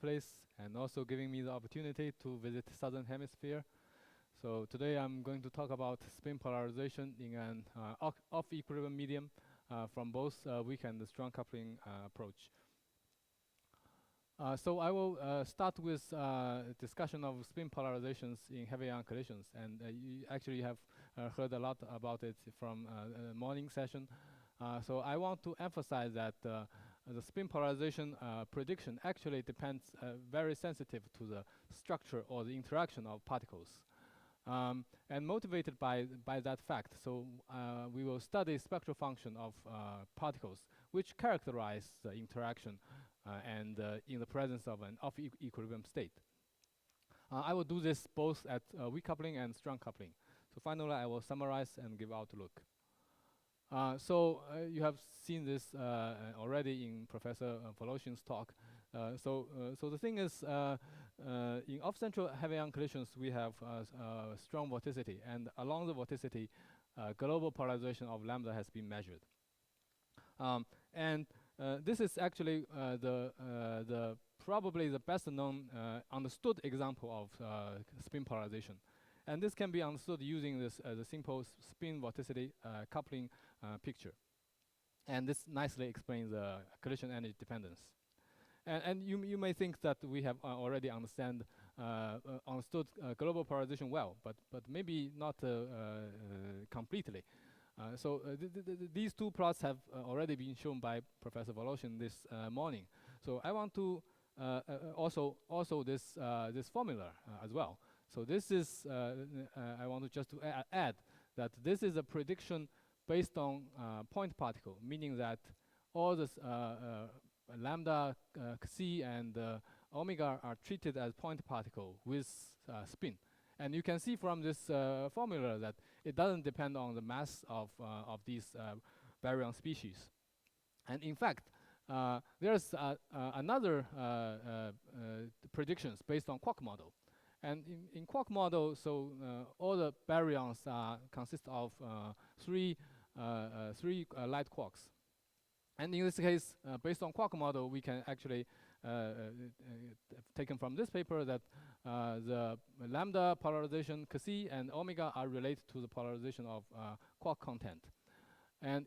place and also giving me the opportunity to visit Southern Hemisphere. So today I'm going to talk about spin polarization in an off-equilibrium medium from both weak and strong coupling approach. So I will start with discussion of spin polarizations in heavy ion collisions, and you actually have heard a lot about it from the morning session. So I want to emphasize that the spin polarization prediction actually depends very sensitive to the structure or the interaction of particles. And motivated by that fact, so we will study spectral function of particles which characterize the interaction and in the presence of an off-equilibrium state. I will do this both at weak coupling and strong coupling. So finally, I will summarize and give outlook. So you have seen this already in Professor Voloshin's talk. So the thing is, in off-central heavy ion collisions, we have strong vorticity, and along the vorticity, global polarization of lambda has been measured. And this is actually probably the best known understood example of spin polarization. And this can be understood using this the simple spin vorticity coupling picture. And this nicely explains the collision energy dependence. And you may think that we have already understood global polarization well, but maybe not completely. So these two plots have already been shown by Professor Voloshin this morning. So I want to also this formula as well. So this is I want to just add that this is a prediction based on point particle, meaning that all this lambda, c, and omega are treated as point particle with spin. And you can see from this formula that it doesn't depend on the mass of these baryon species. And in fact, there's another predictions based on Quark model. And in Quark model, so all the baryons consist of three light quarks. And in this case, based on Quark model, we can actually taken from this paper that the lambda polarization Xi and omega are related to the polarization of quark content. And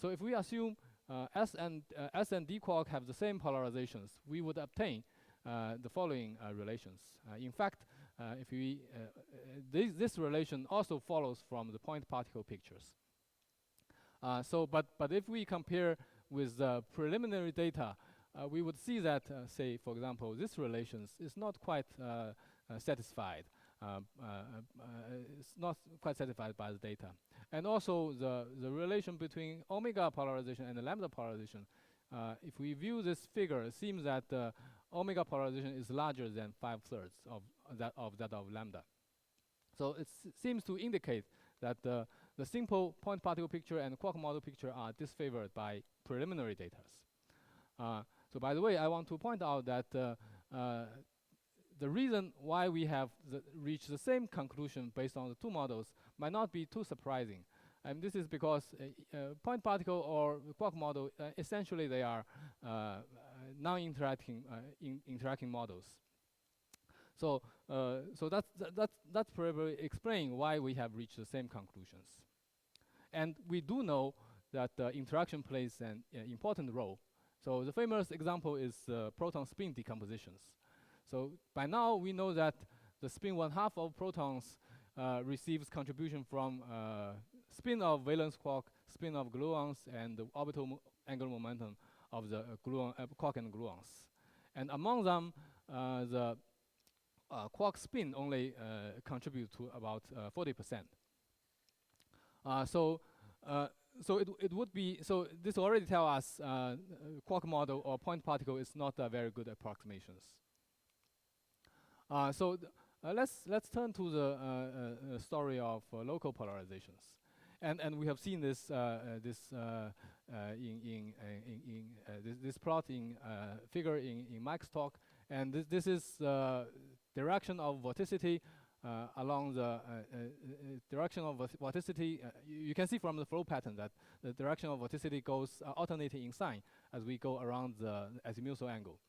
so if we assume S and D quark have the same polarizations, we would obtain the following relations. In fact, if we this relation also follows from the point particle pictures. But if we compare with the preliminary data, we would see that, say, for example, this relations is not quite satisfied. It's not quite satisfied by the data. And also the relation between omega polarization and the lambda polarization, if we view this figure, it seems that omega polarization is larger than 5/3 of that of lambda. So it seems to indicate that the simple point particle picture and quark model picture are disfavored by preliminary data. So by the way, I want to point out that the reason why we have reached the same conclusion based on the two models might not be too surprising. And this is because point particle or quark model, essentially they are non-interacting interacting models. So that's probably explain why we have reached the same conclusions. And we do know that interaction plays an important role. So the famous example is proton spin decompositions. So by now we know that the spin 1/2 of protons receives contribution from spin of valence quark, spin of gluons, and the orbital angular momentum of the quark and gluons. And among them, the quark spin only contribute to about 40%. So it would be, so this already tell us quark model or point particle is not a very good approximations. So let's turn to the story of local polarizations, and we have seen this this plot in figure in Mike's talk, and this is direction of vorticity along the direction of vorticity. You can see from the flow pattern that the direction of vorticity goes alternating in sign as we go around the azimuthal angle.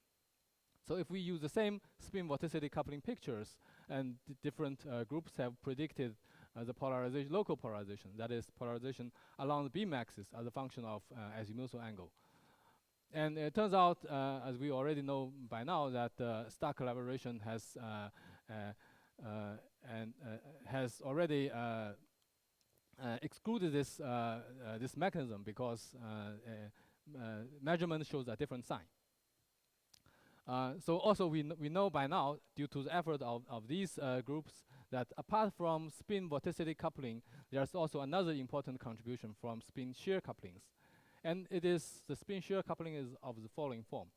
So if we use the same spin vorticity coupling pictures, and different groups have predicted the polarization, local polarization, that is polarization along the beam axis as a function of azimuthal angle. And it turns out, as we already know by now, that star collaboration has has already excluded this this mechanism, because measurement shows a different sign. So also we know by now, due to the effort of these groups, that apart from spin vorticity coupling, there's also another important contribution from spin shear couplings. And it is, the spin shear coupling is of the following form.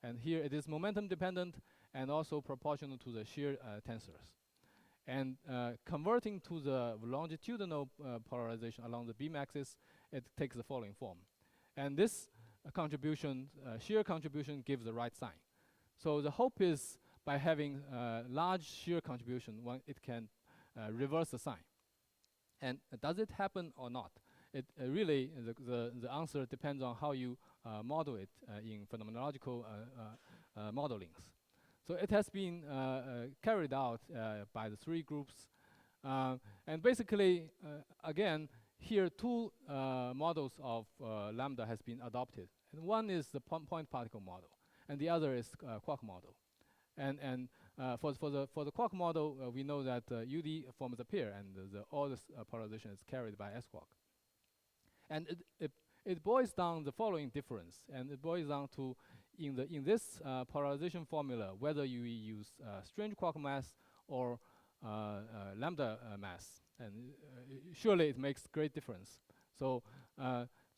And here it is momentum dependent and also proportional to the shear tensors. And converting to the longitudinal polarization along the beam axis, it takes the following form. And this contribution, shear contribution, gives the right sign. So the hope is, by having large shear contribution, it can reverse the sign. And does it happen or not? It really, the answer depends on how you model it in phenomenological modelings. So it has been carried out by the three groups. And basically, again, here two models of lambda has been adopted. And one is the point particle model, and the other is Quark model. And for the Quark model, we know that UD forms a pair, and all this polarization is carried by S quark. And it boils down the following difference, and it boils down to, in this polarization formula, whether you use strange quark mass or lambda mass, and surely it makes great difference. So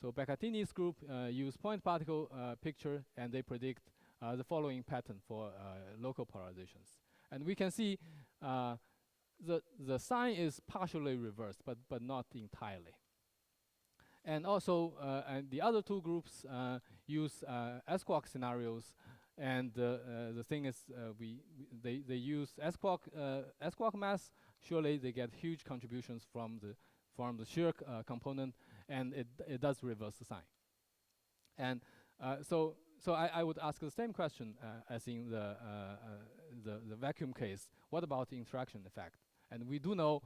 so Beccatini's group use point particle picture, and they predict the following pattern for local polarizations. And we can see the sign is partially reversed, but not entirely. And also, and the other two groups use S quark scenarios, and the thing is, they use S quark mass. Surely they get huge contributions from the shear component, and it does reverse the sign. And so I would ask the same question as in the vacuum case. What about the interaction effect? And we do know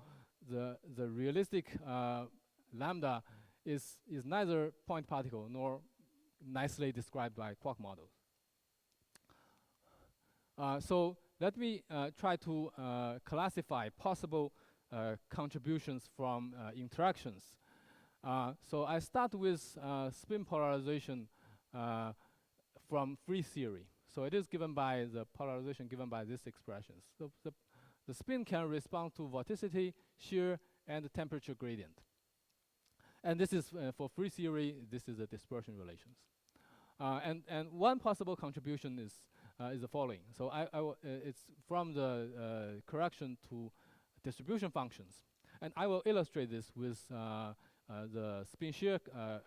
the realistic lambda is neither point particle nor nicely described by Quark models. So let me try to classify possible contributions from interactions. So I start with spin polarization from free theory. So it is given by the polarization given by these expressions. So the spin can respond to vorticity, shear, and temperature gradient. And this is for free theory. This is the dispersion relations. And one possible contribution is the following. So it's from the correction to distribution functions, and I will illustrate this with the spin shear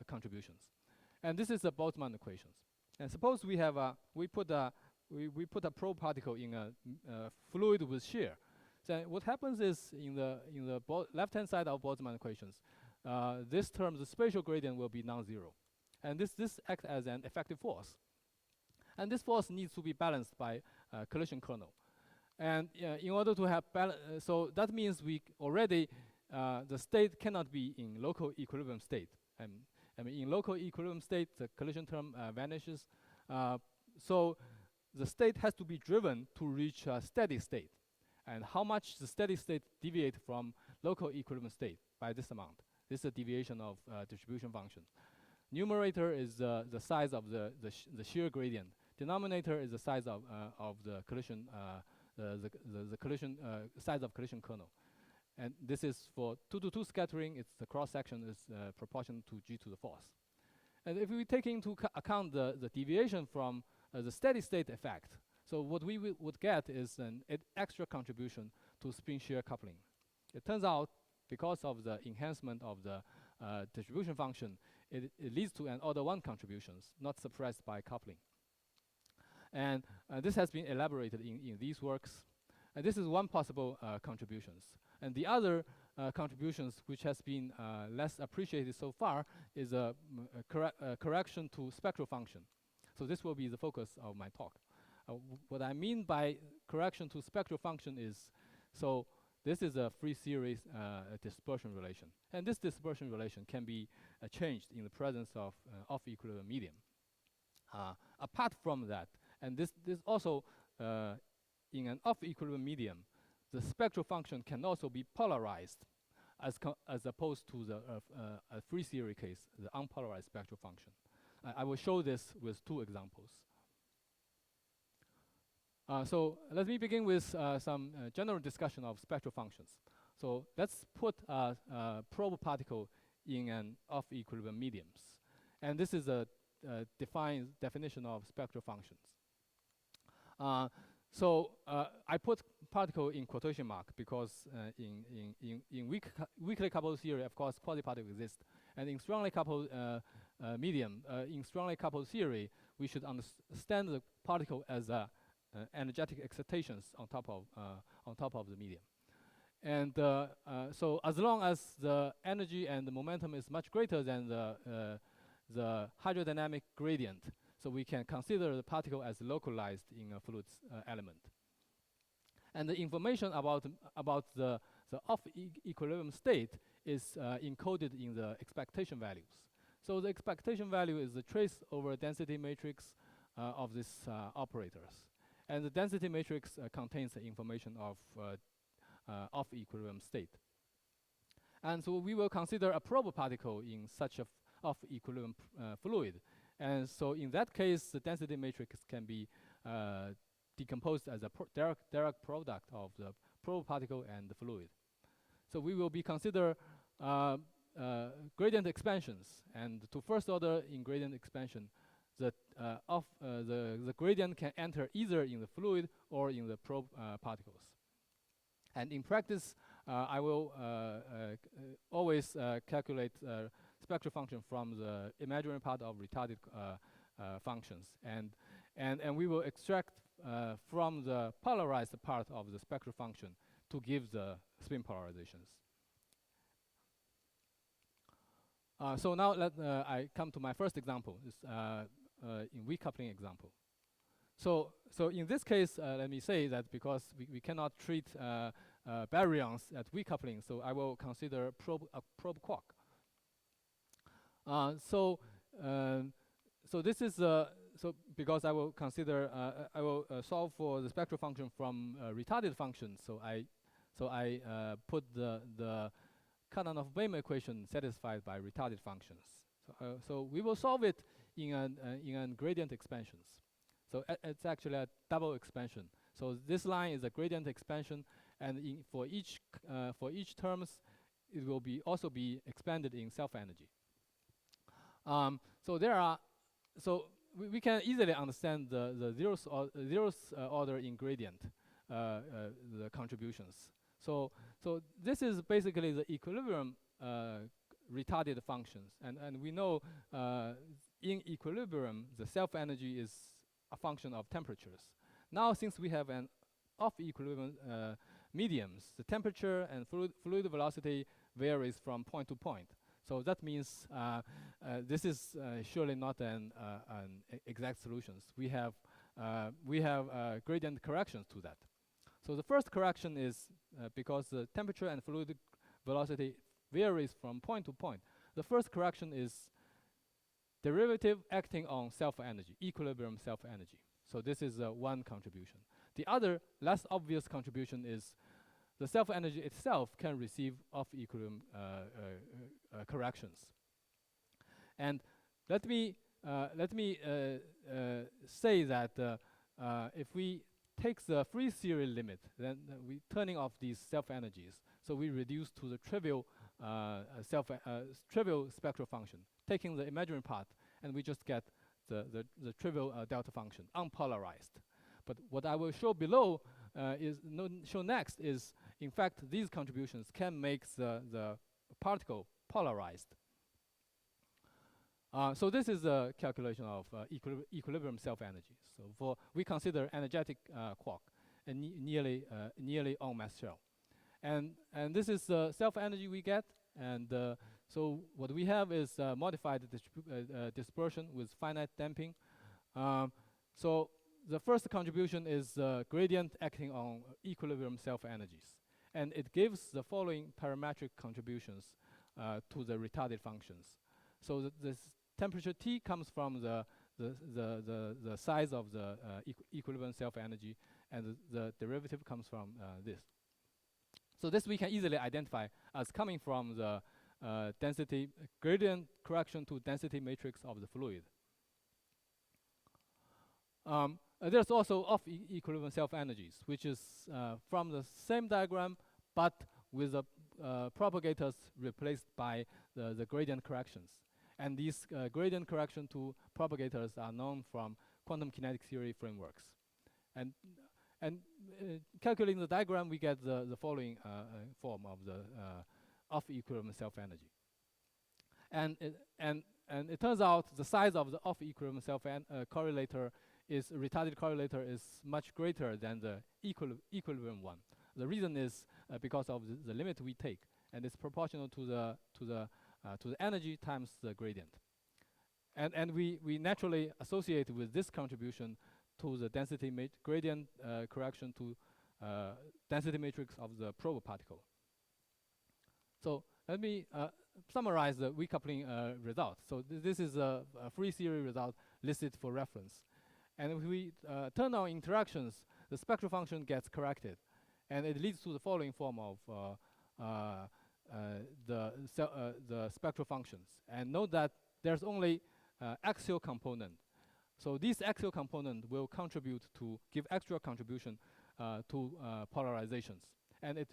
contributions. And this is the Boltzmann equations. And suppose we have we put a probe particle in a fluid with shear. So what happens is, in the left-hand side of Boltzmann equations, this term, the spatial gradient, will be non-zero, and this acts as an effective force. And this force needs to be balanced by collision kernel. And in order to have balance, so that means we already the state cannot be in local equilibrium state. I mean, in local equilibrium state, the collision term vanishes. So the state has to be driven to reach a steady state. And how much the steady state deviate from local equilibrium state? By this amount. This is a deviation of distribution function. Numerator is the size of the shear gradient. Denominator is the size of the collision, the collision size of collision kernel. And this is for 2-to-2 scattering. It's the cross section is proportional to g to the fourth. And if we take into account the deviation from the steady state effect, so what we would get is an extra contribution to spin shear coupling. It turns out, because of the enhancement of the distribution function, it leads to an order 1 contributions, not suppressed by coupling. And this has been elaborated in these works. And this is one possible contributions. And the other contributions, which has been less appreciated so far, is a correction to spectral function. So this will be the focus of my talk. What I mean by correction to spectral function is, so this is a free series dispersion relation. And this dispersion relation can be changed in the presence of off-equilibrium medium. Apart from that, and this also, in an off-equilibrium medium, the spectral function can also be polarized as opposed to the a free series case, the unpolarized spectral function. I will show this with 2 examples. So let me begin with some general discussion of spectral functions. So let's put a probe particle in an off-equilibrium mediums. And this is a definition of spectral functions. So I put particle in quotation mark because in weakly coupled theory, of course, quasi-particle exists. And in strongly coupled medium, in strongly coupled theory, we should understand the particle as energetic excitations on top of the medium. And so as long as the energy and the momentum is much greater than the hydrodynamic gradient, so we can consider the particle as localized in a fluid element. And the information about the off-equilibrium state is encoded in the expectation values. So the expectation value is the trace over density matrix of these operators. And the density matrix contains the information of off-equilibrium state. And so we will consider a probe particle in such a off-equilibrium fluid. And so in that case, the density matrix can be decomposed as a direct product of the probe particle and the fluid. So we will be consider gradient expansions. And to first order in gradient expansion, the gradient can enter either in the fluid or in the probe particles. And in practice, I will always calculate spectral function from the imaginary part of retarded functions, and we will extract from the polarized part of the spectral function to give the spin polarizations. So now I come to my first example. This in weak coupling example. So in this case, let me say that because we cannot treat baryons at weak coupling, so I will consider probe quark. So this is so because I will consider I will solve for the spectral function from retarded functions. So I put the Kadanoff-Bellman equation satisfied by retarded functions. So we will solve it in an gradient expansions. So it's actually a double expansion. So this line is a gradient expansion, and for each terms, it will also be expanded in self-energy. So we can easily understand the zeroth order in gradient the contributions. So this is basically the equilibrium retarded functions, and we know in equilibrium the self-energy is a function of temperatures. Now, since we have an off-equilibrium mediums, the temperature and fluid velocity varies from point to point. So that means this is surely not an exact solutions. We have gradient corrections to that. So the first correction is because the temperature and fluid velocity varies from point to point. The first correction is derivative acting on self-energy, equilibrium self-energy. So this is one contribution. The other, less obvious contribution is the self-energy itself can receive off-equilibrium corrections. And let me say that if we take the free series limit, then we turning off these self-energies. So we reduce to the trivial trivial spectral function, taking the imaginary part, and we just get the trivial delta function, unpolarized. But what I will show below show next is, in fact, these contributions can make the particle polarized. So this is a calculation of equilibrium self-energy. So we consider energetic quark and nearly en masse shell, and this is the self-energy we get. And so what we have is modified dispersion with finite damping. So the first contribution is gradient acting on equilibrium self-energies. And it gives the following parametric contributions to the retarded functions. So this temperature T comes from the size of the equilibrium self-energy, and the derivative comes from this. So this we can easily identify as coming from the density gradient correction to density matrix of the fluid. There's also off-equilibrium self-energies, which is from the same diagram, but with the propagators replaced by the gradient corrections. And these gradient correction to propagators are known from quantum kinetic theory frameworks. And calculating the diagram, we get the following form of the off-equilibrium self-energy. And it turns out the size of the off-equilibrium correlator retarded correlator is much greater than the equilibrium one. The reason is because of the limit we take, and it's proportional to the energy times the gradient. And we naturally associate with this contribution to the density gradient correction to density matrix of the probe particle. So let me summarize the recoupling result. So this is a free theory result listed for reference. And if we turn on interactions, the spectral function gets corrected, and it leads to the following form of the spectral functions. And note that there's only axial component. So this axial component will contribute to give extra contribution to polarizations, and it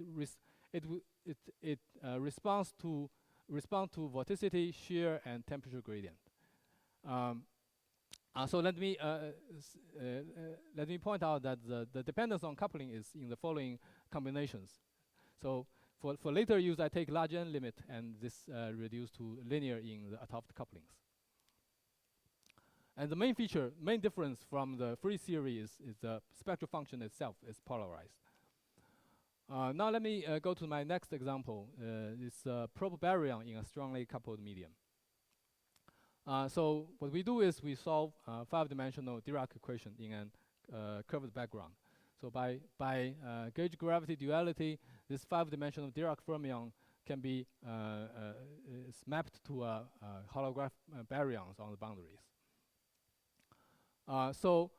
responds to vorticity, shear, and temperature gradient. So let me point out that the dependence on coupling is in the following combinations. So for later use, I take large n limit, and this reduced to linear in the 't-Hooft couplings. And the main difference from the free theory is the spectral function itself is polarized. Now let me go to my next example. It's probe baryon in a strongly coupled medium. So what we do is we solve 5-dimensional Dirac equation in a curved background. So by gauge gravity duality, this 5-dimensional Dirac fermion can be mapped to holograph baryons on the boundaries. So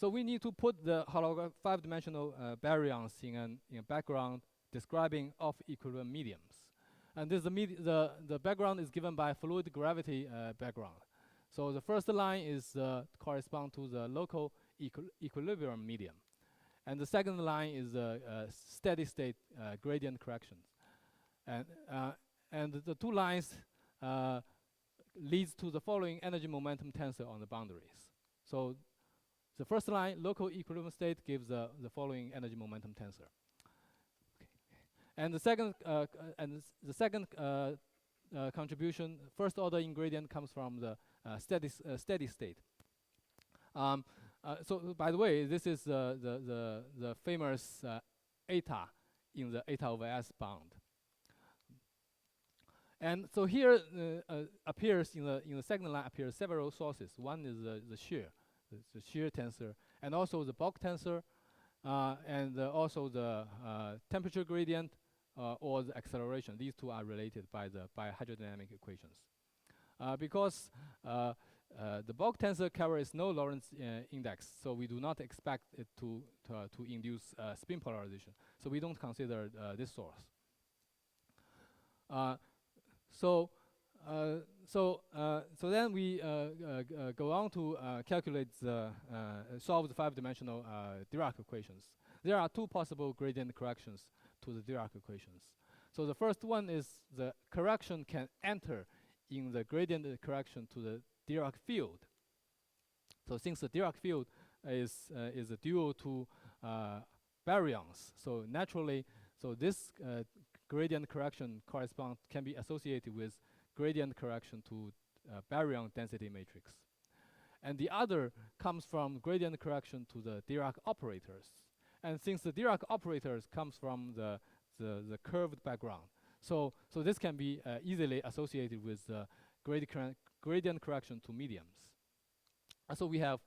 we need to put the holograph 5-dimensional baryons in a background describing off-equilibrium mediums. And this the background is given by fluid gravity background. So the first line is correspond to the local equilibrium medium, and the second line is steady state gradient corrections. And the two lines leads to the following energy momentum tensor on the boundaries. So the first line, local equilibrium state, gives the following energy momentum tensor. And the second contribution, first order ingredient, comes from the steady state. So by the way, this is the famous eta in the eta over S bound. And so here appears in the second line appears several sources. One is the shear tensor, and also the bulk tensor, and also the temperature gradient or the acceleration. These two are related by hydrodynamic equations. Because the bulk tensor carries no Lorentz index, so we do not expect it to induce spin polarization. So we don't consider this source. So then we go on to calculate solve the 5-dimensional Dirac equations. There are two possible gradient corrections to the Dirac equations. So the first one is the correction can enter in the gradient correction to the Dirac field. So since the Dirac field is a dual to baryons, so naturally, so this gradient correction can be associated with gradient correction to baryon density matrix. And the other comes from gradient correction to the Dirac operators. And since the Dirac operators comes from the curved background, so this can be easily associated with gradient correction to mediums. So we have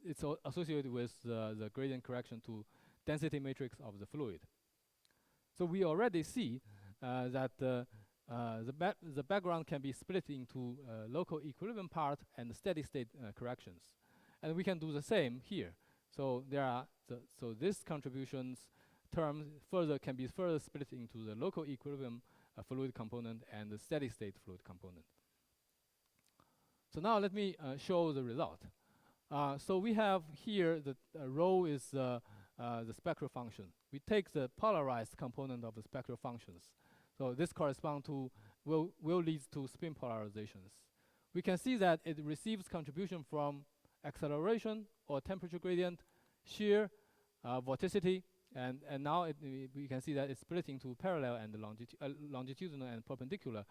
it's associated with the gradient correction to density matrix of the fluid. So we already see that the background can be split into local equilibrium part and steady state corrections, and we can do the same here. So there are so this contributions term can be further split into the local equilibrium fluid component and the steady state fluid component. So now let me show the result. So we have here the rho is the spectral function. We take the polarized component of the spectral functions. So this corresponds to will lead to spin polarizations. We can see that it receives contribution from acceleration or temperature gradient, shear, vorticity, and now we can see that it's split into parallel and longitudinal and perpendicular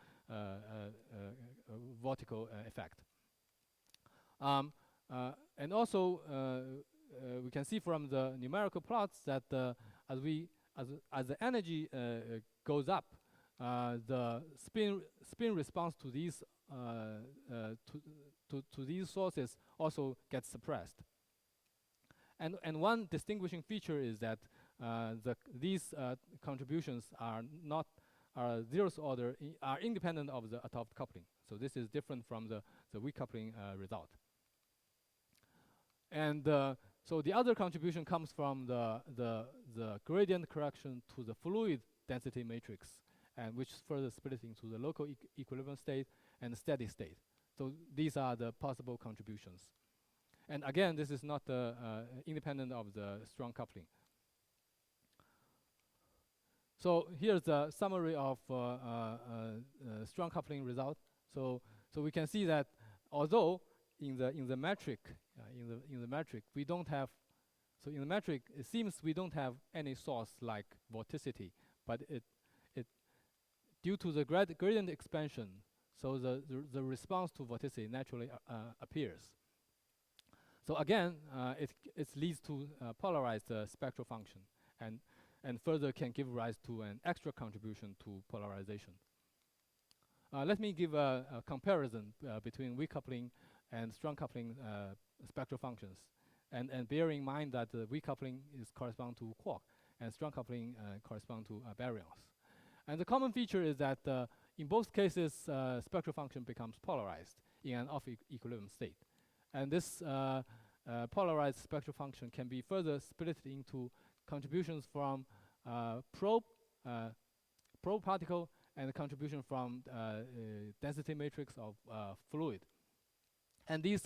vertical effect. And also we can see from the numerical plots that as the energy goes up, the spin response to these to these sources also gets suppressed. And one distinguishing feature is that these contributions are not zeroth order, are independent of the atomic coupling. So this is different from the weak coupling result. And so the other contribution comes from the gradient correction to the fluid density matrix, and which further split into the local equilibrium state and the steady state. So these are the possible contributions. And again, this is not independent of the strong coupling. So here's the summary of strong coupling result. So we can see that although in the metric we don't have, so in the metric it seems we don't have any source like vorticity, but it due to the gradient expansion, so the response to vorticity naturally appears. So again, it leads to polarized spectral function, and further can give rise to an extra contribution to polarization. Let me give a comparison between weak coupling and strong coupling spectral functions, and bearing in mind that the weak coupling is correspond to quark, and strong coupling correspond to baryons. And the common feature is that in both cases, spectral function becomes polarized in an off-equilibrium state. And this polarized spectral function can be further split into contributions from probe particle and contribution from density matrix of fluid. And these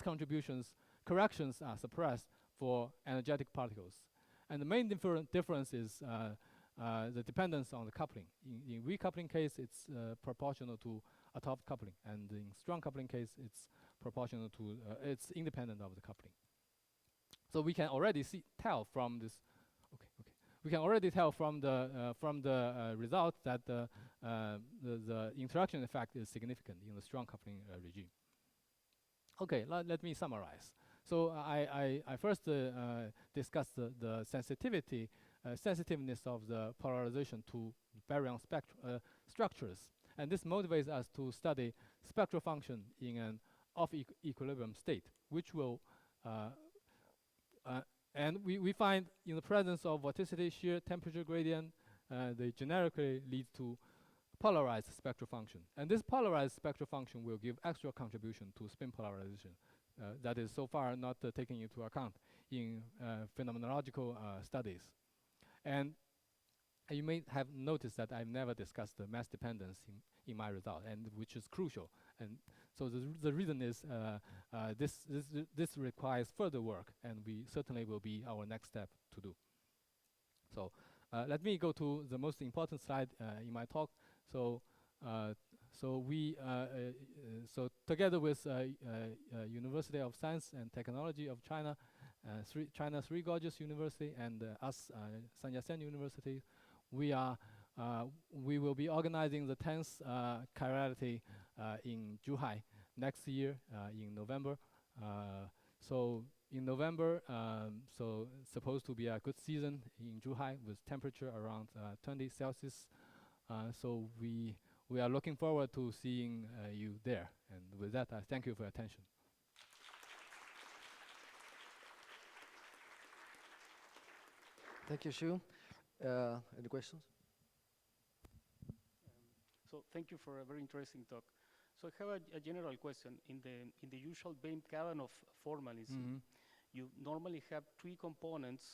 corrections are suppressed for energetic particles. And the main difference is the dependence on the coupling. In weak coupling case, it's proportional to atomic coupling, and in strong coupling case, it's proportional to it's independent of the coupling. So we can already tell from this. We can already tell from the result that the interaction effect is significant in the strong coupling regime. Okay, let me summarize. So I first discussed the sensitiveness of the polarization to baryon structures, and this motivates us to study spectral function in an off-equilibrium state, which will and we find in the presence of vorticity, shear, temperature gradient, they generically lead to polarized spectral function. And this polarized spectral function will give extra contribution to spin polarization that is so far not taken into account in phenomenological studies. And you may have noticed that I've never discussed the mass dependence in my result, and which is crucial. And so the reason is this requires further work, and we certainly will be our next step to do. So let me go to the most important slide in my talk. So together with University of Science and Technology of China, China's Three Gorges University, and us, Yat-sen University, we will be organizing the 10th Chirality in Zhuhai next year in November. So in November, so it's supposed to be a good season in Zhuhai with temperature around 20 Celsius. So we are looking forward to seeing you there. And with that, I thank you for your attention. Thank you, Shu. Any questions? So thank you for a very interesting talk. So I have a general question. In the usual Bain cabin of formalism, you normally have three components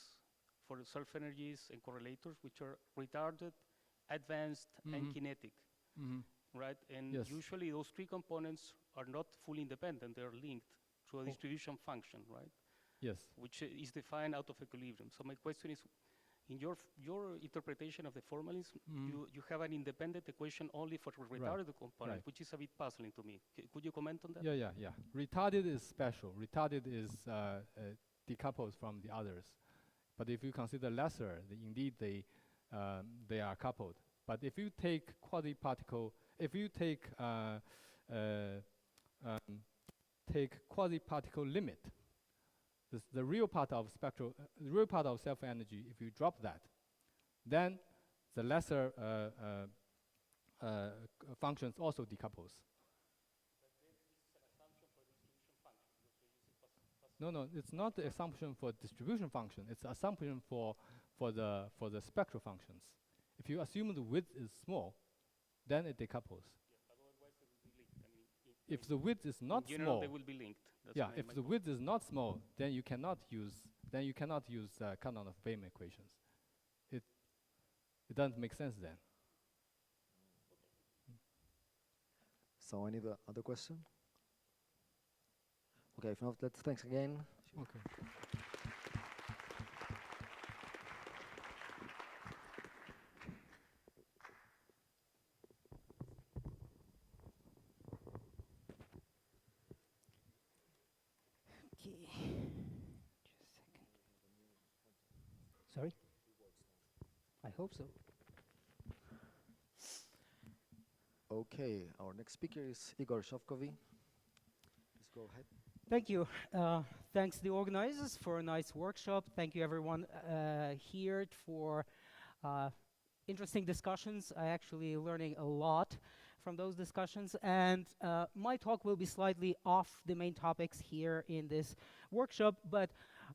for the self energies and correlators, which are retarded, advanced, and kinetic, right? And Yes. usually those three components are not fully independent; they are linked to a distribution function, right? Yes. Which is defined out of equilibrium. So my question is, in your interpretation of the formalism, you have an independent equation only for retarded component, which is a bit puzzling to me. Could you comment on that? Yeah. Retarded is special. Retarded is decoupled from the others. But if you consider lesser, indeed they are coupled. But if you take quasi-particle, if you take quasi-particle limit, the real part of spectral, the real part of self-energy, if you drop that, then the lesser functions also decouples. No, it's not the assumption for distribution function. It's the assumption for the spectral functions. If you assume the width is small, then it decouples. If the width is not in general, small, they will be linked. That's yeah. If the width is not small, then you cannot use Carnot of Bain equations. It doesn't make sense then. So any other question? Okay, if not, thanks again. Okay. Okay. Just a second. Sorry? I hope so. Okay, our next speaker is Igor Shovkovy. Please go ahead. Thank you. Thanks the organizers for a nice workshop. Thank you everyone here for interesting discussions. I actually learning a lot from those discussions, and my talk will be slightly off the main topics here in this workshop, but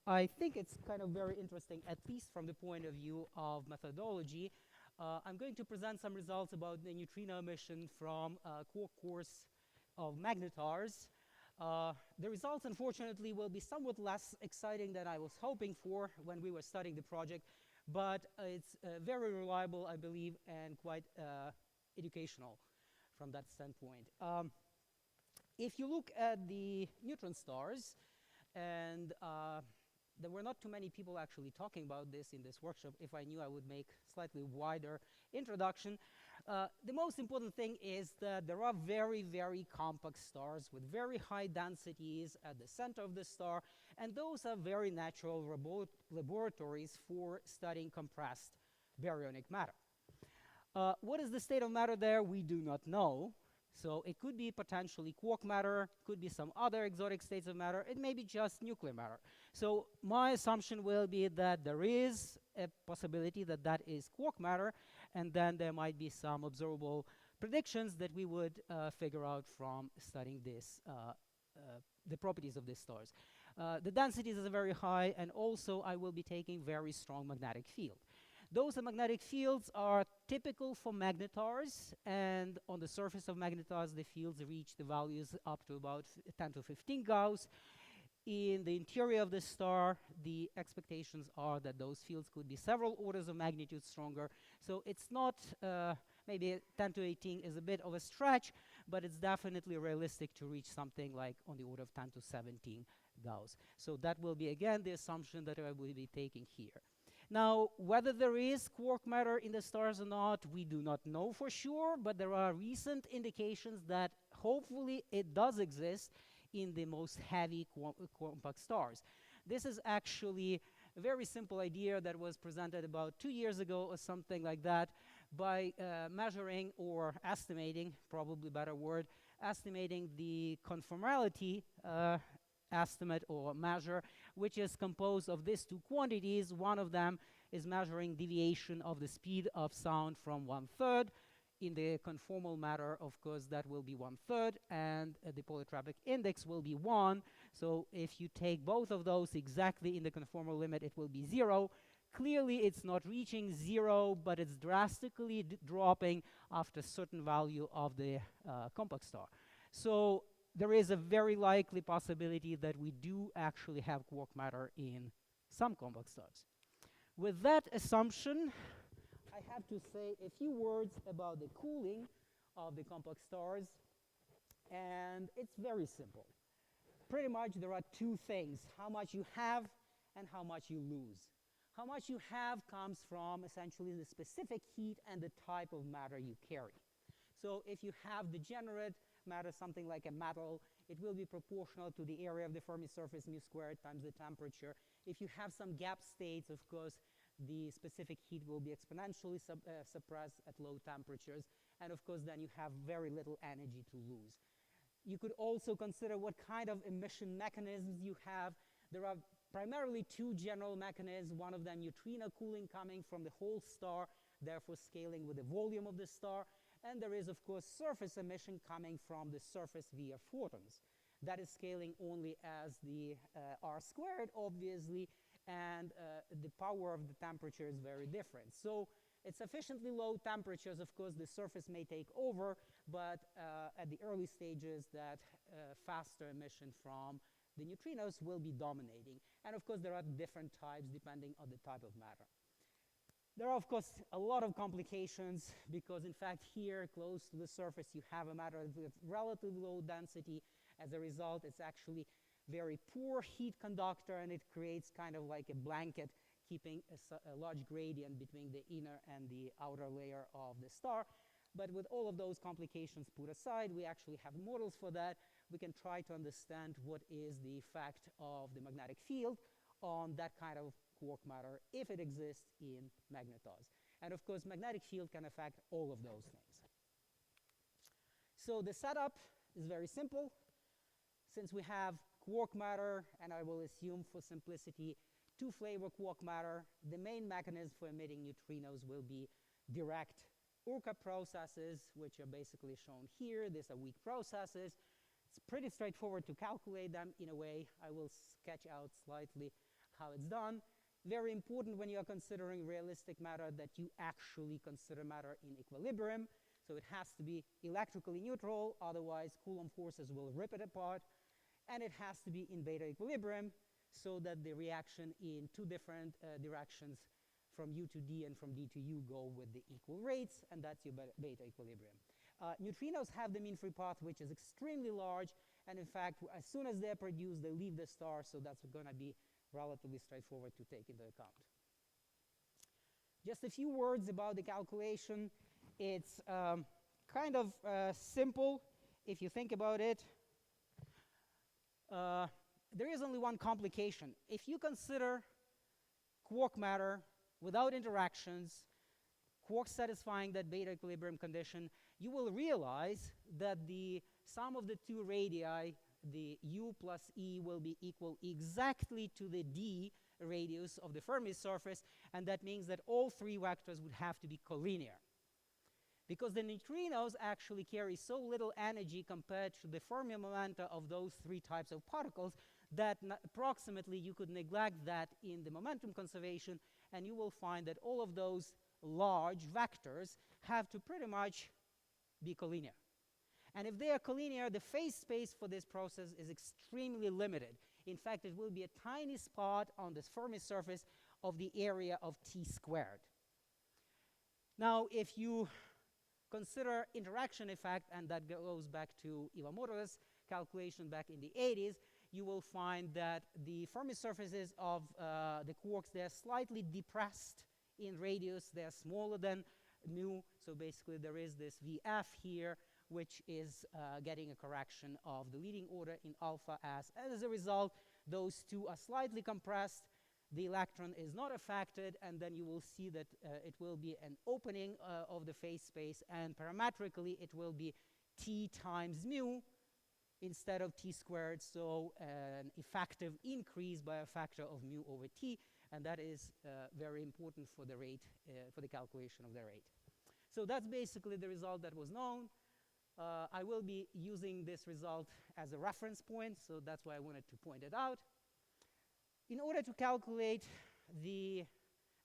I think it's kind of very interesting, at least from the point of view of methodology. I'm going to present some results about the neutrino emission from Quark course of magnetars. The results, unfortunately, will be somewhat less exciting than I was hoping for when we were studying the project, but it's very reliable, I believe, and quite educational from that standpoint. If you look at the neutron stars, and there were not too many people actually talking about this in this workshop. If I knew, I would make slightly wider introduction. The most important thing is that there are very, very compact stars with very high densities at the center of the star, and those are very natural laboratories for studying compressed baryonic matter. What is the state of matter there? We do not know. So it could be potentially quark matter, could be some other exotic states of matter, it may be just nuclear matter. So my assumption will be that there is a possibility that that is quark matter, and then there might be some observable predictions that we would figure out from studying this, the properties of these stars. The densities are very high, and also I will be taking very strong magnetic field. Those magnetic fields are typical for magnetars, and on the surface of magnetars, the fields reach the values up to about 10 to 15 Gauss. In the interior of the star, the expectations are that those fields could be several orders of magnitude stronger. So it's not, maybe 10 to 18 is a bit of a stretch, but it's definitely realistic to reach something like on the order of 10 to 17 Gauss. So that will be, again, the assumption that I will be taking here. Now, whether there is quark matter in the stars or not, we do not know for sure, but there are recent indications that hopefully it does exist in the most heavy compact stars. This is actually a very simple idea that was presented about 2 years ago or something like that by measuring or estimating, probably better word, estimating the conformality estimate or measure, which is composed of these two quantities. One of them is measuring deviation of the speed of sound from 1/3. In the conformal matter, of course, that will be 1/3, and the polytropic index will be 1. So if you take both of those exactly in the conformal limit, it will be 0. Clearly, it's not reaching 0, but it's drastically dropping after a certain value of the compact star. So there is a very likely possibility that we do actually have quark matter in some compact stars. With that assumption, I have to say a few words about the cooling of the compact stars, and it's very simple. Pretty much there are two things: how much you have and how much you lose. How much you have comes from essentially the specific heat and the type of matter you carry. So if you have degenerate matter, something like a metal, it will be proportional to the area of the Fermi surface, mu squared times the temperature. If you have some gap states, of course, the specific heat will be exponentially suppressed at low temperatures. And of course, then you have very little energy to lose. You could also consider what kind of emission mechanisms you have. There are primarily two general mechanisms. One of them, neutrino cooling, coming from the whole star, therefore scaling with the volume of the star. And there is, of course, surface emission coming from the surface via photons. That is scaling only as the r squared, obviously, and the power of the temperature is very different. So at sufficiently low temperatures, of course, the surface may take over, but at the early stages, that faster emission from the neutrinos will be dominating. And of course, there are different types depending on the type of matter. There are, of course, a lot of complications because, in fact, here, close to the surface, you have a matter with relatively low density. As a result, it's actually very poor heat conductor, and it creates kind of like a blanket, keeping a large gradient between the inner and the outer layer of the star. But with all of those complications put aside, we actually have models for that. We can try to understand what is the effect of the magnetic field on that kind of quark matter if it exists in magnetars. And of course, magnetic field can affect all of those things. So the setup is very simple. Since we have quark matter, and I will assume for simplicity two-flavor quark matter, the main mechanism for emitting neutrinos will be direct Urca processes, which are basically shown here. These are weak processes. It's pretty straightforward to calculate them in a way. I will sketch out slightly how it's done. Very important when you are considering realistic matter that you actually consider matter in equilibrium. So it has to be electrically neutral, otherwise Coulomb forces will rip it apart. And it has to be in beta equilibrium so that the reaction in two different directions from U to D and from D to U go with the equal rates, and that's your beta equilibrium. Neutrinos have the mean free path, which is extremely large, and in fact, as soon as they're produced, they leave the star, so that's going to be relatively straightforward to take into account. Just a few words about the calculation. It's kind of simple if you think about it. There is only one complication. If you consider quark matter without interactions, quarks satisfying that beta equilibrium condition, you will realize that the sum of the two radii, the U plus E, will be equal exactly to the D radius of the Fermi surface, and that means that all three vectors would have to be collinear. Because the neutrinos actually carry so little energy compared to the Fermi momenta of those three types of particles that approximately you could neglect that in the momentum conservation, and you will find that all of those large vectors have to pretty much be collinear. And if they are collinear, the phase space for this process is extremely limited. In fact, it will be a tiny spot on this Fermi surface of the area of T squared. Now, if you consider interaction effect, and that goes back to Iwamoto's calculation back in the 80s, you will find that the Fermi surfaces of the quarks, they're slightly depressed in radius. They're smaller than mu. So basically, there is this VF here, which is getting a correction of the leading order in alpha S. And as a result, those two are slightly compressed. The electron is not affected, and then you will see that it will be an opening of the phase space, and parametrically it will be T times mu instead of T squared, so an effective increase by a factor of mu over T, and that is very important for the rate, for the calculation of the rate. So that's basically the result that was known. I will be using this result as a reference point, so that's why I wanted to point it out. In order to calculate the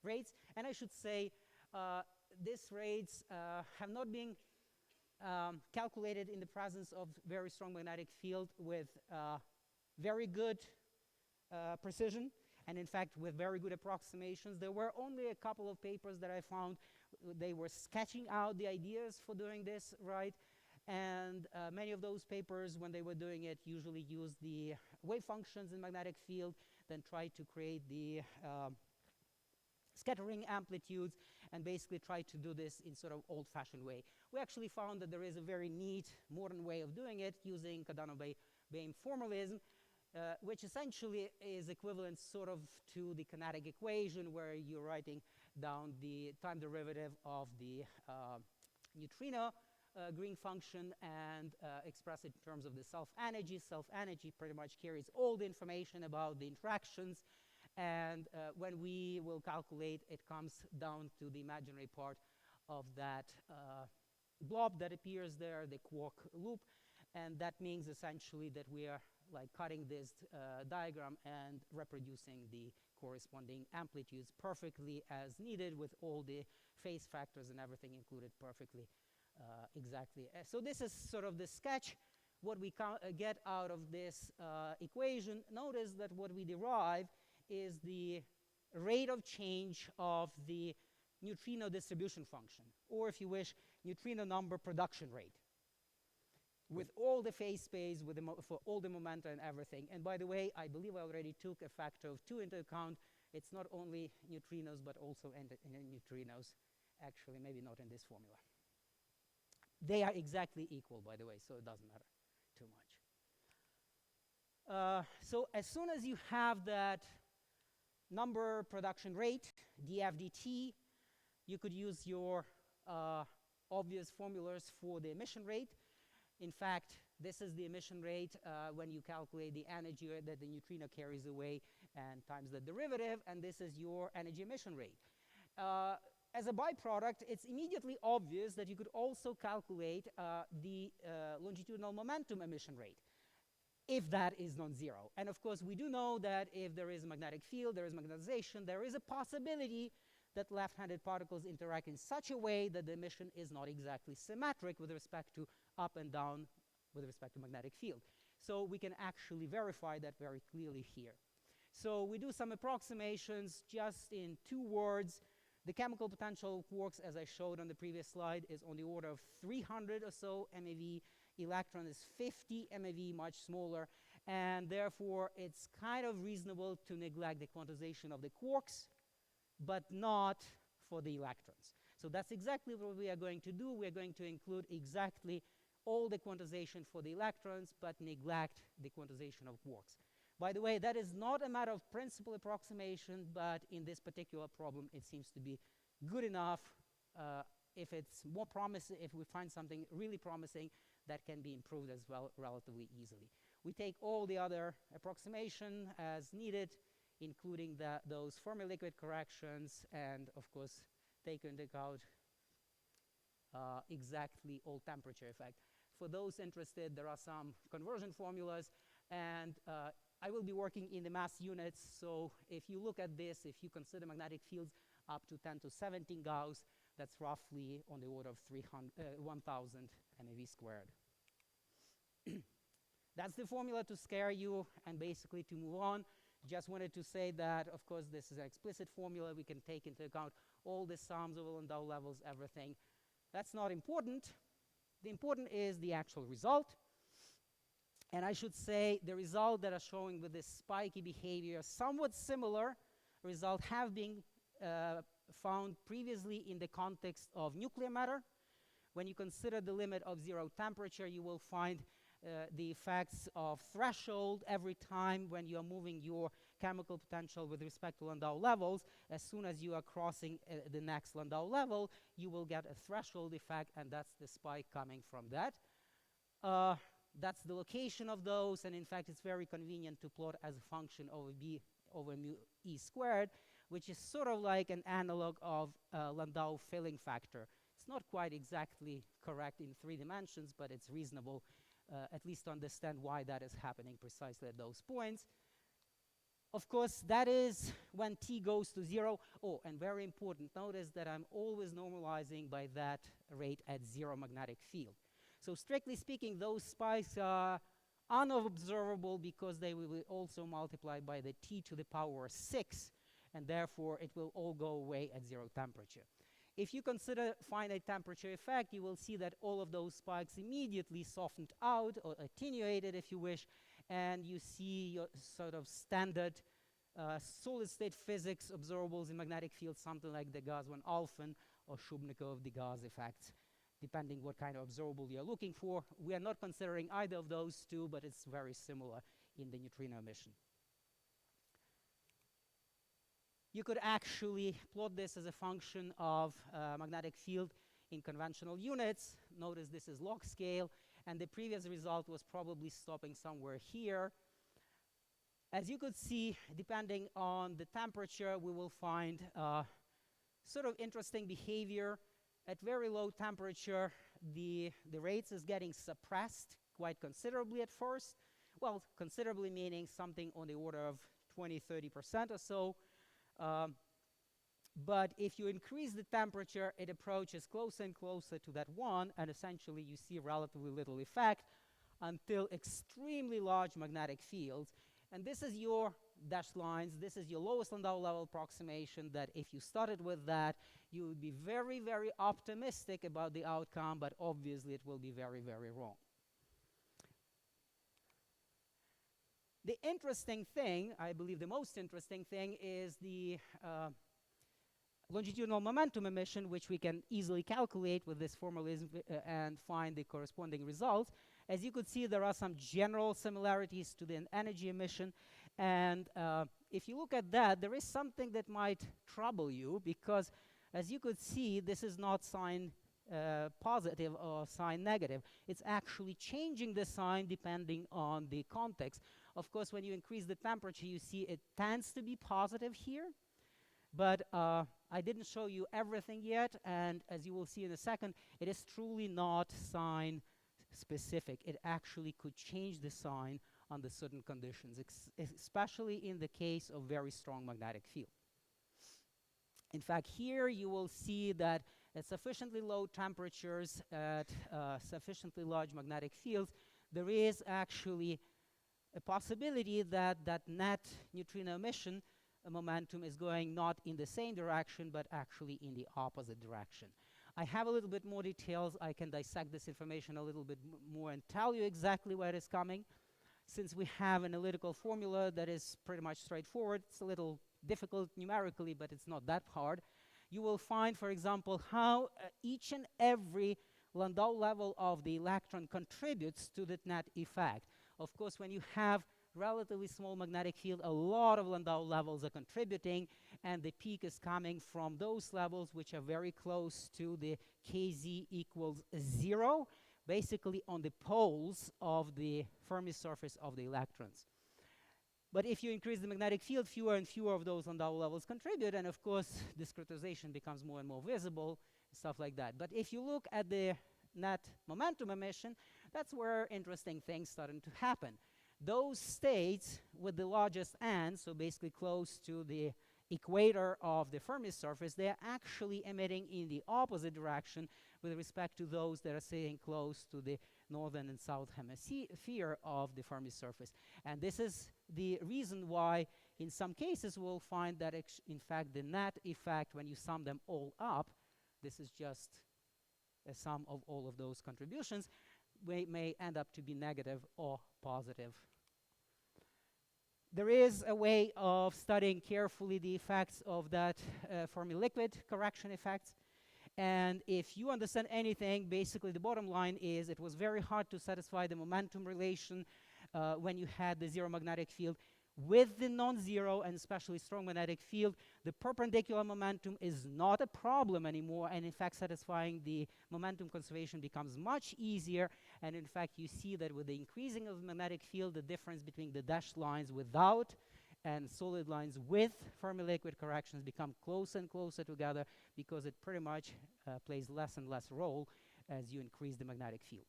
rates. And I should say these rates have not been calculated in the presence of very strong magnetic field with very good precision, and in fact with very good approximations. There were only a couple of papers that I found. They were sketching out the ideas for doing this, right? And many of those papers, when they were doing it, usually used the wave functions in magnetic field, then tried to create the scattering amplitudes, and basically tried to do this in sort of old-fashioned way. We actually found that there is a very neat modern way of doing it using Cardano-Bain formalism, which essentially is equivalent sort of to the kinetic equation, where you're writing down the time derivative of the neutrino green function and express it in terms of the self-energy. Self-energy pretty much carries all the information about the interactions, and when we will calculate, it comes down to the imaginary part of that blob that appears there, the Quark loop, and that means essentially that we are like cutting this diagram and reproducing the corresponding amplitudes perfectly as needed, with all the phase factors and everything included perfectly exactly. So this is sort of the sketch. What we get out of this equation, notice that what we derive is the rate of change of the neutrino distribution function, or if you wish, neutrino number production rate, with all the phase space, with for all the momenta and everything. And by the way, I believe I already took a factor of 2 into account. It's not only neutrinos, but also neutrinos. Actually, maybe not in this formula. They are exactly equal, by the way, so it doesn't matter too much. So as soon as you have that number production rate, df dt, you could use your obvious formulas for the emission rate. In fact, this is the emission rate when you calculate the energy that the neutrino carries away and times the derivative, and this is your energy emission rate. As a byproduct, it's immediately obvious that you could also calculate the longitudinal momentum emission rate, if that is non-zero. And of course, we do know that if there is a magnetic field, there is magnetization, there is a possibility that left-handed particles interact in such a way that the emission is not exactly symmetric with respect to up and down with respect to magnetic field. So we can actually verify that very clearly here. So we do some approximations just in 2 words. The chemical potential of quarks, as I showed on the previous slide, is on the order of 300 or so MeV. Electron is 50 MeV, much smaller, and therefore it's kind of reasonable to neglect the quantization of the quarks, but not for the electrons. So that's exactly what we are going to do. We are going to include exactly all the quantization for the electrons, but neglect the quantization of quarks. By the way, that is not a matter of principal approximation, but in this particular problem, it seems to be good enough. If it's more promising, if we find something really promising, that can be improved as well relatively easily. We take all the other approximation as needed, including those Fermi-liquid corrections, and of course, take into account exactly all temperature effect. For those interested, there are some conversion formulas, and I will be working in the mass units, so if you look at this, if you consider magnetic fields up to 10 to 17 Gauss, that's roughly on the order of 1,000 MeV squared. That's the formula to scare you and basically to move on. Just wanted to say that, of course, this is an explicit formula. We can take into account all the sums of Landau levels, everything. That's not important. The important is the actual result. And I should say the result that are showing with this spiky behavior, somewhat similar result have been found previously in the context of nuclear matter. When you consider the limit of 0 temperature, you will find the effects of threshold every time when you are moving your chemical potential with respect to Landau levels. As soon as you are crossing the next Landau level, you will get a threshold effect, and that's the spike coming from that. That's the location of those, and in fact, it's very convenient to plot as a function over B over mu E squared, which is sort of like an analog of Landau filling factor. It's not quite exactly correct in 3 dimensions, but it's reasonable at least to understand why that is happening precisely at those points. Of course, that is when t goes to 0. Oh, and very important, notice that I'm always normalizing by that rate at 0 magnetic field. So strictly speaking, those spikes are unobservable because they will be also multiplied by the t to the power 6, and therefore it will all go away at 0 temperature. If you consider finite temperature effect, you will see that all of those spikes immediately softened out, or attenuated if you wish, and you see your sort of standard solid state physics observables in magnetic fields, something like the Gauss-Van-Alphen or Shubnikov-Degas effects, depending what kind of observable you're looking for. We are not considering either of those two, but it's very similar in the neutrino emission. You could actually plot this as a function of magnetic field in conventional units. Notice this is log scale, and the previous result was probably stopping somewhere here. As you could see, depending on the temperature, we will find sort of interesting behavior. At very low temperature, the rates is getting suppressed quite considerably at first. Well, considerably meaning something on the order of 20–30% or so. But if you increase the temperature, it approaches closer and closer to that 1, and essentially you see relatively little effect until extremely large magnetic fields. And this is your dashed lines. This is your lowest Landau level approximation, that if you started with that, you would be very, very optimistic about the outcome, but obviously it will be very, very wrong. The interesting thing, I believe the most interesting thing, is the longitudinal momentum emission, which we can easily calculate with this formalism and find the corresponding results. As you could see, there are some general similarities to the energy emission. And if you look at that, there is something that might trouble you, because as you could see, this is not sign positive or sign negative. It's actually changing the sign depending on the context. Of course, when you increase the temperature, you see it tends to be positive here. But I didn't show you everything yet, and as you will see in a second, it is truly not sign specific. It actually could change the sign under certain conditions, especially in the case of very strong magnetic field. In fact, here you will see that at sufficiently low temperatures, at sufficiently large magnetic fields, there is actually a possibility that that net neutrino emission momentum is going not in the same direction, but actually in the opposite direction. I have a little bit more details. I can dissect this information a little bit more and tell you exactly where it is coming. Since we have an analytical formula that is pretty much straightforward, it's a little difficult numerically, but it's not that hard. You will find, for example, how each and every Landau level of the electron contributes to the net effect. Of course, when you have relatively small magnetic field, a lot of Landau levels are contributing, and the peak is coming from those levels which are very close to the kz equals 0, basically on the poles of the Fermi surface of the electrons. But if you increase the magnetic field, fewer and fewer of those Landau levels contribute, and of course, discretization becomes more and more visible, stuff like that. But if you look at the net momentum emission, that's where interesting things starting to happen. Those states with the largest n, so basically close to the equator of the Fermi surface, they are actually emitting in the opposite direction with respect to those that are sitting close to the northern and south hemisphere of the Fermi surface. And this is the reason why in some cases we'll find that in fact the net effect, when you sum them all up, this is just a sum of all of those contributions, may end up to be negative or positive. There is a way of studying carefully the effects of that Fermi liquid correction effects. And if you understand anything, basically the bottom line is it was very hard to satisfy the momentum relation when you had the zero magnetic field. With the non-zero and especially strong magnetic field, the perpendicular momentum is not a problem anymore, and in fact satisfying the momentum conservation becomes much easier. And in fact you see that with the increasing of the magnetic field, the difference between the dashed lines without and solid lines with Fermi liquid corrections become closer and closer together, because it pretty much plays less and less role as you increase the magnetic field.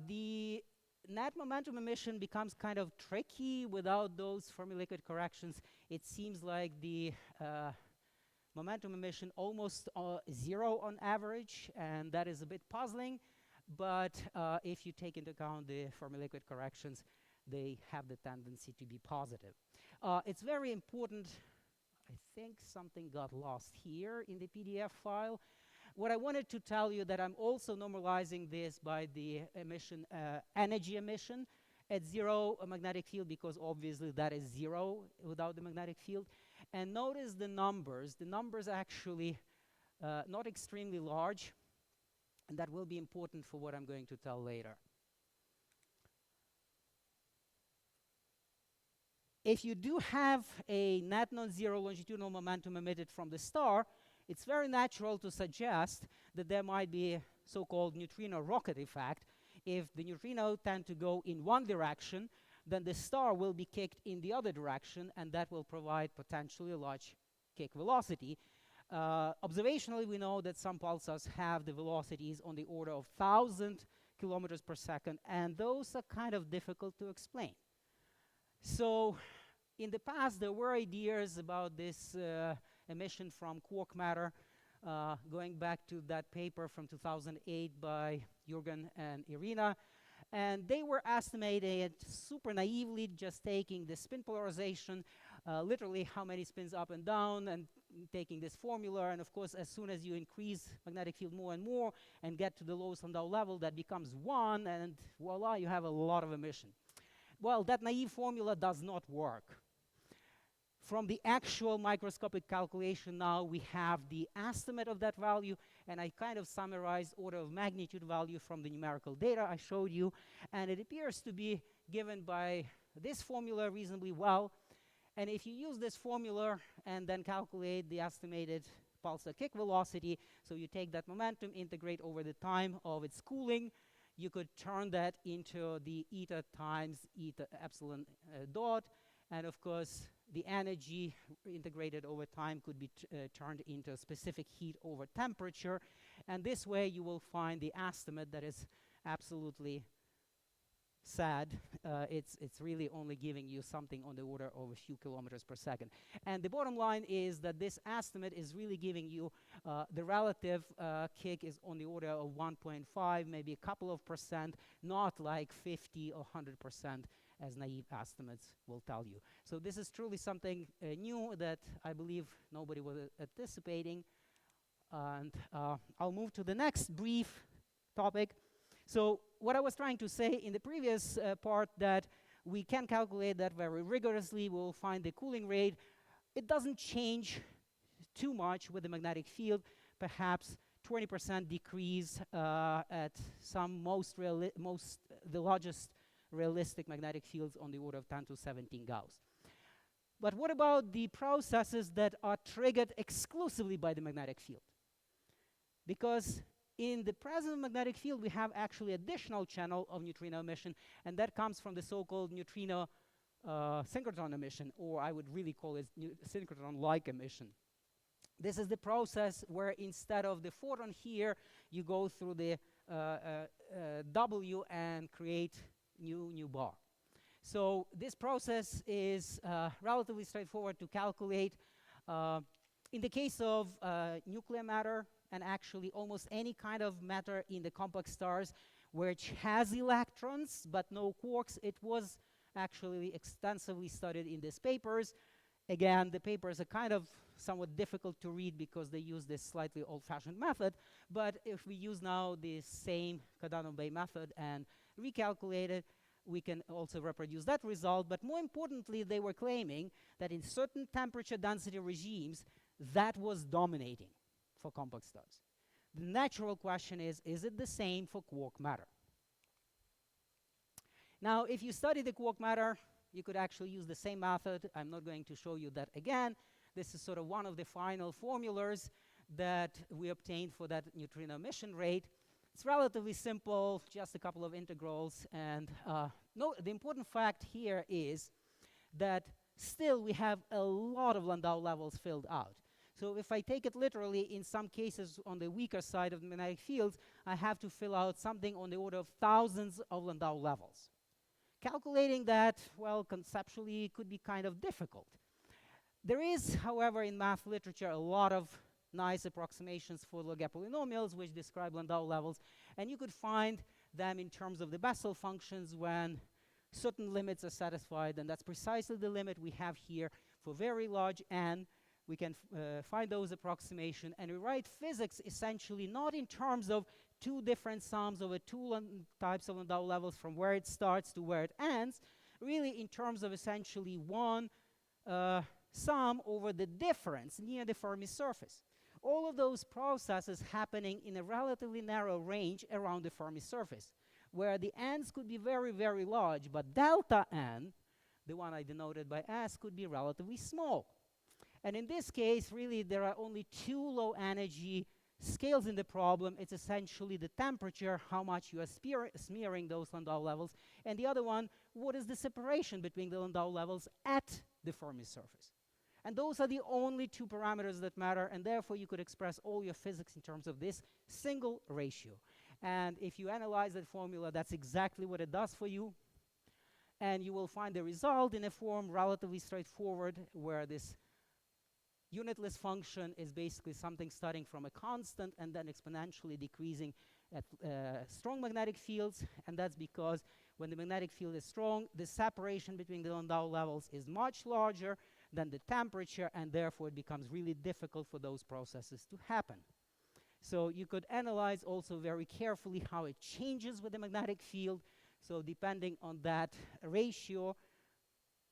The net momentum emission becomes kind of tricky without those Fermi-liquid corrections. It seems like the momentum emission almost zero on average, and that is a bit puzzling. But if you take into account the Fermi-liquid corrections, they have the tendency to be positive. It's very important. I think something got lost here in the PDF file. What I wanted to tell you that I'm also normalizing this by the emission, energy emission at zero magnetic field, because obviously that is zero without the magnetic field. And notice the numbers. The numbers are actually not extremely large, and that will be important for what I'm going to tell later. If you do have a net non-zero longitudinal momentum emitted from the star, it's very natural to suggest that there might be a so-called neutrino rocket effect. If the neutrino tend to go in one direction, then the star will be kicked in the other direction, and that will provide potentially a large kick velocity. Observationally, we know that some pulsars have the velocities on the order of 1,000 kilometers per second, and those are kind of difficult to explain. So in the past, there were ideas about this emission from quark matter, going back to that paper from 2008 by Jürgen and Irina. And they were estimating it super naively, just taking the spin polarization, literally how many spins up and down, and taking this formula. And of course, as soon as you increase magnetic field more and more and get to the lowest Landau level, that becomes 1, and voila, you have a lot of emission. Well, that naive formula does not work. From the actual microscopic calculation now, we have the estimate of that value, and I kind of summarized order of magnitude value from the numerical data I showed you, and it appears to be given by this formula reasonably well. And if you use this formula and then calculate the estimated pulsar kick velocity, so you take that momentum, integrate over the time of its cooling, you could turn that into the eta times eta epsilon dot, and of course the energy integrated over time could be turned into specific heat over temperature, and this way you will find the estimate that is absolutely sad. It's really only giving you something on the order of a few kilometers per second. And the bottom line is that this estimate is really giving you the relative kick is on the order of 1.5, maybe a couple of percent, not like 50 or 100% as naive estimates will tell you. So this is truly something new that I believe nobody was anticipating. And I'll move to the next brief topic. So what I was trying to say in the previous part, that we can calculate that very rigorously. We'll find the cooling rate. It doesn't change too much with the magnetic field, perhaps 20% decrease at some the largest realistic magnetic fields on the order of 10 to 17 Gauss. But what about the processes that are triggered exclusively by the magnetic field? Because in the present magnetic field, we have actually additional channel of neutrino emission, and that comes from the so-called neutrino synchrotron emission, or I would really call it synchrotron-like emission. This is the process where instead of the photon here, you go through the W and create new bar. So this process is relatively straightforward to calculate. In the case of nuclear matter, and actually almost any kind of matter in the complex stars which has electrons but no quarks, it was actually extensively studied in these papers. Again, the papers are kind of somewhat difficult to read because they use this slightly old-fashioned method, but if we use now the same Cardano-Bay method and recalculate it, we can also reproduce that result. But more importantly, they were claiming that in certain temperature density regimes, that was dominating for complex stars. The natural question is it the same for quark matter? Now, if you study the quark matter, you could actually use the same method. I'm not going to show you that again. This is sort of one of the final formulas that we obtained for that neutrino emission rate. It's relatively simple, just a couple of integrals. And the important fact here is that still we have a lot of Landau levels filled out. So if I take it literally, in some cases on the weaker side of the magnetic fields, I have to fill out something on the order of thousands of Landau levels. Calculating that, well, conceptually could be kind of difficult. There is, however, in math literature, a lot of nice approximations for Lagrange polynomials which describe Landau levels, and you could find them in terms of the Bessel functions when certain limits are satisfied, and that's precisely the limit we have here for very large n. We can find those approximations and rewrite physics essentially not in terms of two different sums over two types of Landau levels from where it starts to where it ends, really in terms of essentially one sum over the difference near the Fermi surface. All of those processes happening in a relatively narrow range around the Fermi surface, where the n's could be very, very large, but delta n, the one I denoted by S, could be relatively small. And in this case, really, there are only two low energy scales in the problem. It's essentially the temperature, how much you are smearing those Landau levels, and the other one, what is the separation between the Landau levels at the Fermi surface. And those are the only two parameters that matter, and therefore you could express all your physics in terms of this single ratio. And if you analyze that formula, that's exactly what it does for you. And you will find the result in a form relatively straightforward, where this unitless function is basically something starting from a constant and then exponentially decreasing at strong magnetic fields. And that's because when the magnetic field is strong, the separation between the Landau levels is much larger than the temperature, and therefore it becomes really difficult for those processes to happen. So you could analyze also very carefully how it changes with the magnetic field. So depending on that ratio,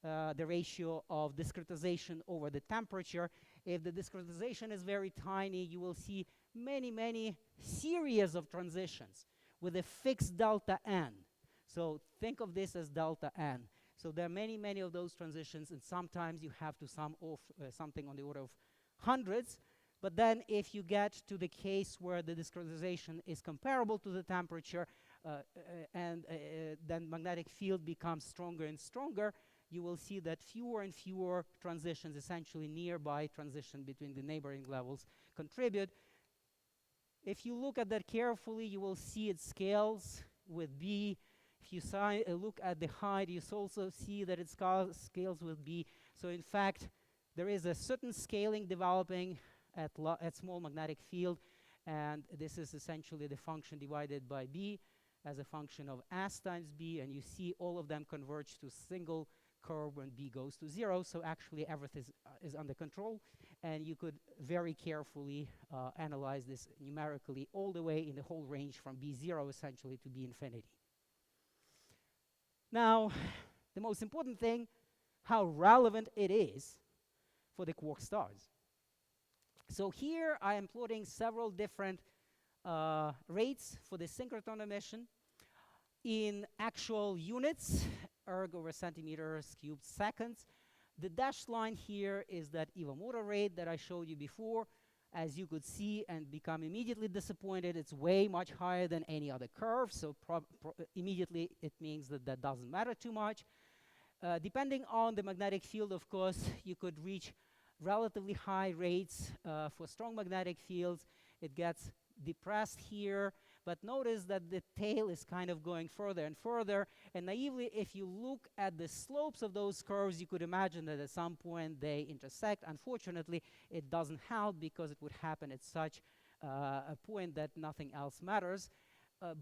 the ratio of discretization over the temperature, if the discretization is very tiny, you will see many, many series of transitions with a fixed delta n. So think of this as delta n. So there are many, many of those transitions, and sometimes you have to sum off something on the order of hundreds. But then if you get to the case where the discretization is comparable to the temperature, then magnetic field becomes stronger and stronger, you will see that fewer and fewer transitions, essentially nearby transition between the neighboring levels, contribute. If you look at that carefully, you will see it scales with B. If you look at the height, you also see that it scales with B. So in fact, there is a certain scaling developing at small magnetic field, and this is essentially the function divided by B as a function of S times B, and you see all of them converge to single curve when B goes to 0. So actually everything is under control, and you could very carefully analyze this numerically all the way in the whole range from B0 essentially to B infinity. Now, the most important thing, how relevant it is for the quark stars. So here I am plotting several different rates for the synchrotron emission in actual units, erg over centimeters cubed seconds. The dashed line here is that Iwamoto rate that I showed you before. As you could see and become immediately disappointed, it's way much higher than any other curve, so immediately it means that that doesn't matter too much. Depending on the magnetic field, of course, you could reach relatively high rates for strong magnetic fields. It gets depressed here, but notice that the tail is kind of going further and further, and naively, if you look at the slopes of those curves, you could imagine that at some point they intersect. Unfortunately, it doesn't help because it would happen at such a point that nothing else matters.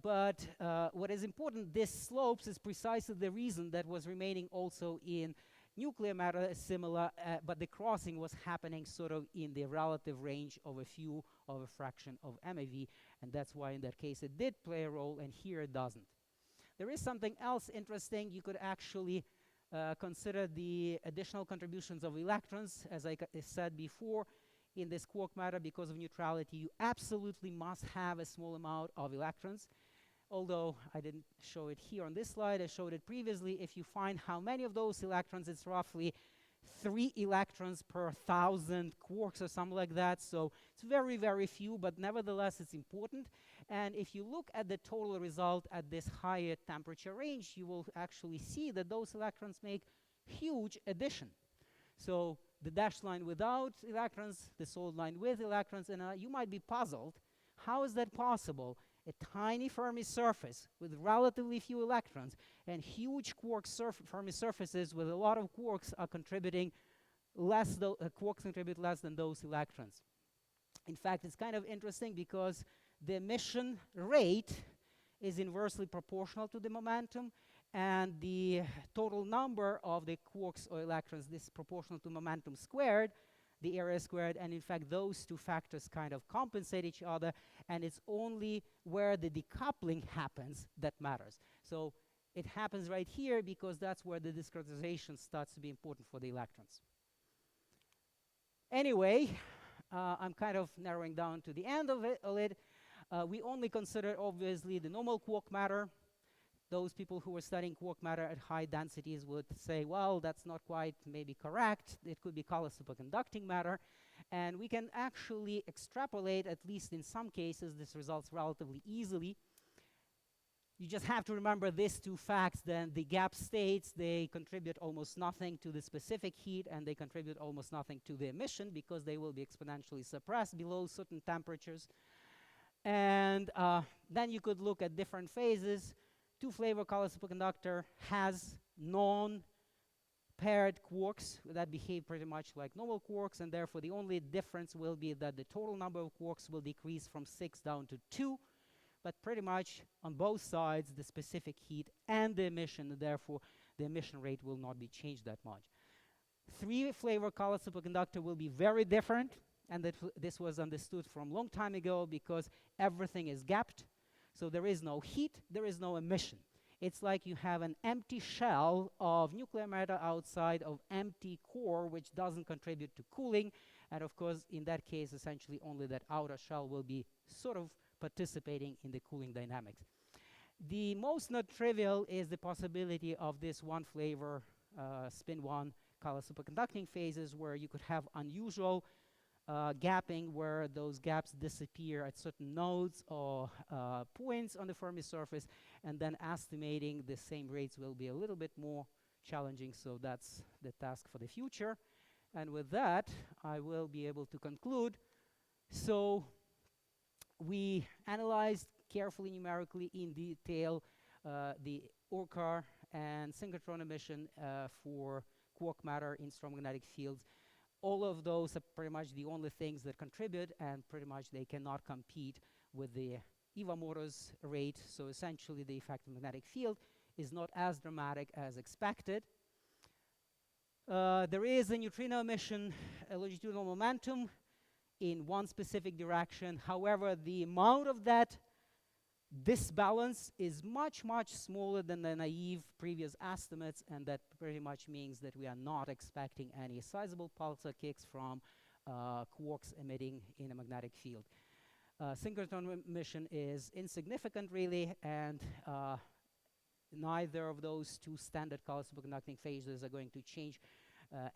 But what is important, this slopes is precisely the reason that was remaining also in nuclear matter similar, but the crossing was happening sort of in the relative range of a fraction of MeV, and that's why in that case it did play a role, and here it doesn't. There is something else interesting. You could actually consider the additional contributions of electrons. As I said before, in this quark matter, because of neutrality, you absolutely must have a small amount of electrons. Although I didn't show it here on this slide, I showed it previously. If you find how many of those electrons, it's roughly 3 electrons per 1,000 quarks or something like that. So it's very, very few, but nevertheless, it's important. And if you look at the total result at this higher temperature range, you will actually see that those electrons make huge addition. So the dashed line without electrons, the solid line with electrons, and you might be puzzled. How is that possible? A tiny Fermi surface with relatively few electrons and huge quark Fermi surfaces with a lot of quarks are contributing less, quarks contribute less than those electrons. In fact, it's kind of interesting because the emission rate is inversely proportional to the momentum, and the total number of the quarks or electrons is proportional to momentum squared, the area squared, and in fact those two factors kind of compensate each other, and it's only where the decoupling happens that matters. So it happens right here because that's where the discretization starts to be important for the electrons. Anyway, I'm kind of narrowing down to the end of it. We only consider obviously the normal quark matter. Those people who are studying quark matter at high densities would say, well, that's not quite maybe correct. It could be called superconducting matter. And we can actually extrapolate, at least in some cases, this results relatively easily. You just have to remember these two facts. Then the gap states, they contribute almost nothing to the specific heat, and they contribute almost nothing to the emission because they will be exponentially suppressed below certain temperatures. And then you could look at different phases. Two-flavor color superconductor has non-paired quarks that behave pretty much like normal quarks, and therefore the only difference will be that the total number of quarks will decrease from 6 down to 2, but pretty much on both sides the specific heat and the emission, and therefore the emission rate will not be changed that much. Three-flavor color superconductor will be very different, and this was understood from a long time ago because everything is gapped. So there is no heat, there is no emission. It's like you have an empty shell of nuclear matter outside of empty core, which doesn't contribute to cooling. And of course, in that case, essentially only that outer shell will be sort of participating in the cooling dynamics. The most not trivial is the possibility of this one flavor spin 1 color superconducting phases where you could have unusual gapping where those gaps disappear at certain nodes or points on the Fermi surface, and then estimating the same rates will be a little bit more challenging, so that's the task for the future. And with that, I will be able to conclude. So we analyzed carefully numerically in detail the ORCAR and synchrotron emission for quark matter in strong magnetic fields. All of those are pretty much the only things that contribute, and pretty much they cannot compete with the Iwamoto's rate. So essentially the effect of magnetic field is not as dramatic as expected. There is a neutrino emission, a longitudinal momentum in one specific direction. However, the amount of that disbalance is much, much smaller than the naive previous estimates, and that pretty much means that we are not expecting any sizable pulsar kicks from quarks emitting in a magnetic field. Synchrotron emission is insignificant, really, and neither of those two standard color superconducting phases are going to change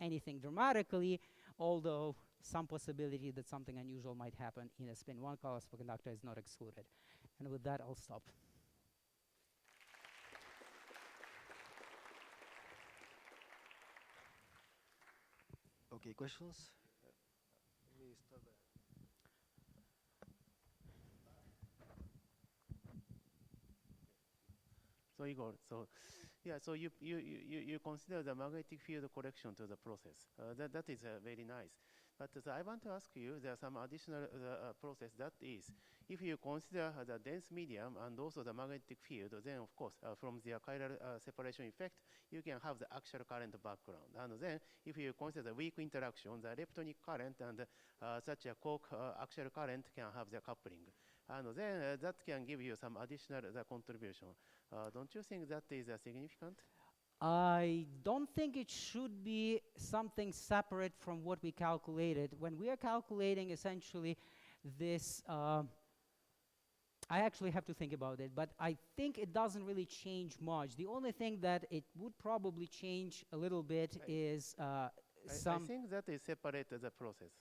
anything dramatically, although some possibility that something unusual might happen in a spin 1 color superconductor is not excluded. And with that, I'll stop. Okay, questions? Let me start there. So Igor, so you consider the magnetic field correction to the process. That is very nice. But I want to ask you, there are some additional process that is, if you consider the dense medium and also the magnetic field, then of course from the chiral separation effect, you can have the actual current background. And then if you consider the weak interaction, the leptonic current and such a Quark actual current can have the coupling. And then that can give you some additional contribution. Don't you think that is significant? I don't think it should be something separate from what we calculated. When we are calculating essentially this, I actually have to think about it, but I think it doesn't really change much. The only thing that it would probably change a little bit is some... I think that is separate the process.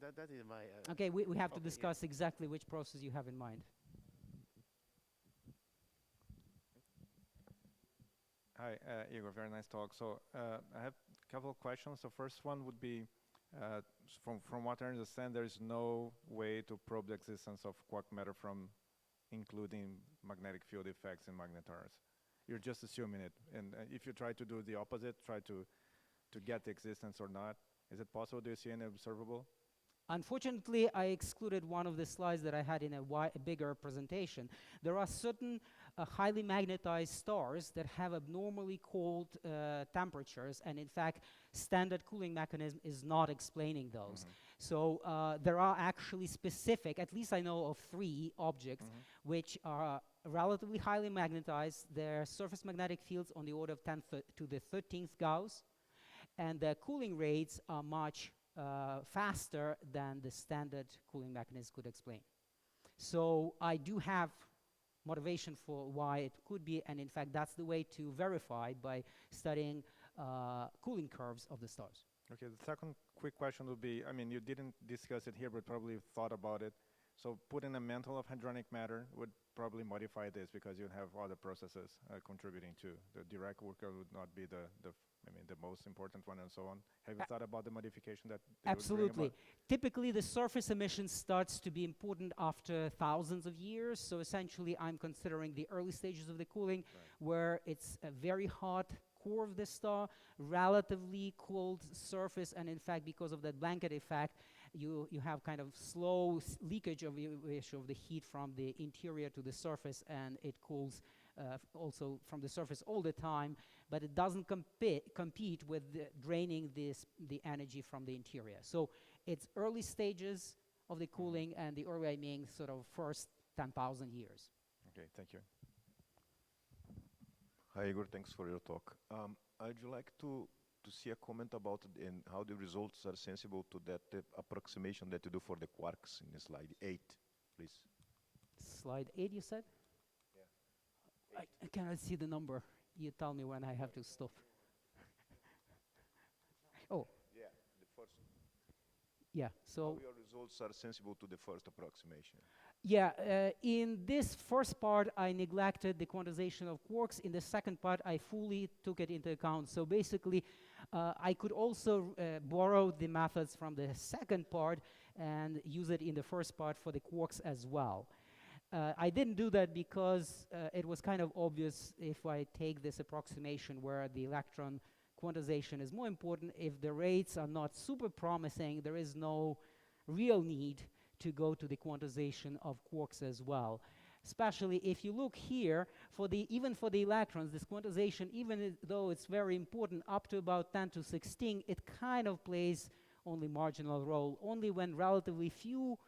That is my... okay, we have to discuss exactly which process you have in mind. Hi, Igor, very nice talk. So I have couple of questions. The first one would be, from what I understand, there is no way to probe the existence of quark matter from including magnetic field effects in magnetars. You're just assuming it. And if you try to do the opposite, try to get the existence or not, is it possible? Do you see any observable? Unfortunately, I excluded one of the slides that I had in a bigger presentation. There are certain highly magnetized stars that have abnormally cold temperatures, and in fact, standard cooling mechanism is not explaining those. So there are actually specific, at least I know of 3 objects which are relatively highly magnetized. Their surface magnetic fields on the order of 10 to the 13th Gauss, and their cooling rates are much faster than the standard cooling mechanism could explain. So I do have motivation for why it could be, and in fact that's the way to verify by studying cooling curves of the stars. Okay, the second quick question would be, I mean, you didn't discuss it here, but probably thought about it. So putting a mantle of hadronic matter would probably modify this because you have other processes contributing to. The direct worker would not be the most important one and so on. Have you thought about the modification that they Absolutely. would bring about? Typically, the surface emission starts to be important after thousands of years. So essentially, I'm considering the early stages of the cooling, where it's a very hot core of the star, relatively cold surface, and in fact, because of that blanket effect, you have kind of slow leakage of the heat from the interior to the surface, and it cools also from the surface all the time, but it doesn't compete with draining the energy from the interior. So it's early stages of the cooling, and the early I mean sort of first 10,000 years. Okay, thank you. Hi, Igor. Thanks for your talk. I'd like to see a comment about and how the results are sensible to that approximation that you do for the quarks in slide 8, please. Slide 8, you said? Yeah. I cannot see the number. You tell me when I have to stop. Oh. Yeah, the first. Yeah, so. How your results are sensible to the first approximation? Yeah, in this first part, I neglected the quantization of quarks. In the second part, I fully took it into account. So basically, I could also borrow the methods from the second part and use it in the first part for the quarks as well. I didn't do that because it was kind of obvious if I take this approximation where the electron quantization is more important. If the rates are not super promising, there is no real need to go to the quantization of quarks as well. Especially if you look here, even for the electrons, this quantization, even though it's very important, up to about 10 to 16, it kind of plays only marginal role. Only when relatively few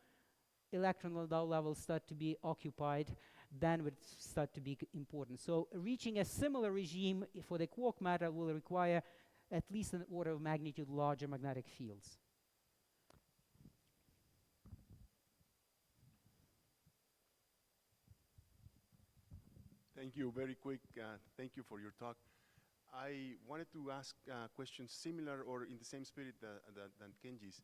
electron levels start to be occupied, then would start to be important. So reaching a similar regime for the quark matter will require at least an order of magnitude larger magnetic fields. Thank you. Very quick. Thank you for your talk. I wanted to ask questions similar or in the same spirit than Kenji's.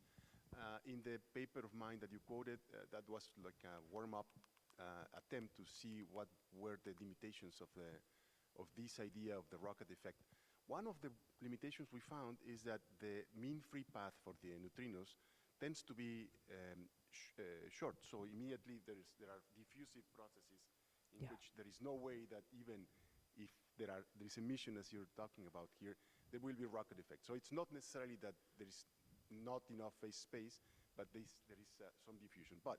In the paper of mine that you quoted, that was like a warm-up attempt to see what were the limitations of this idea of the rocket effect. One of the limitations we found is that the mean free path for the neutrinos tends to be short. So immediately there are diffusive processes in which there is no way that even if there is emission, as you're talking about here, there will be rocket effect. So it's not necessarily that there is not enough phase space, but there is some diffusion. But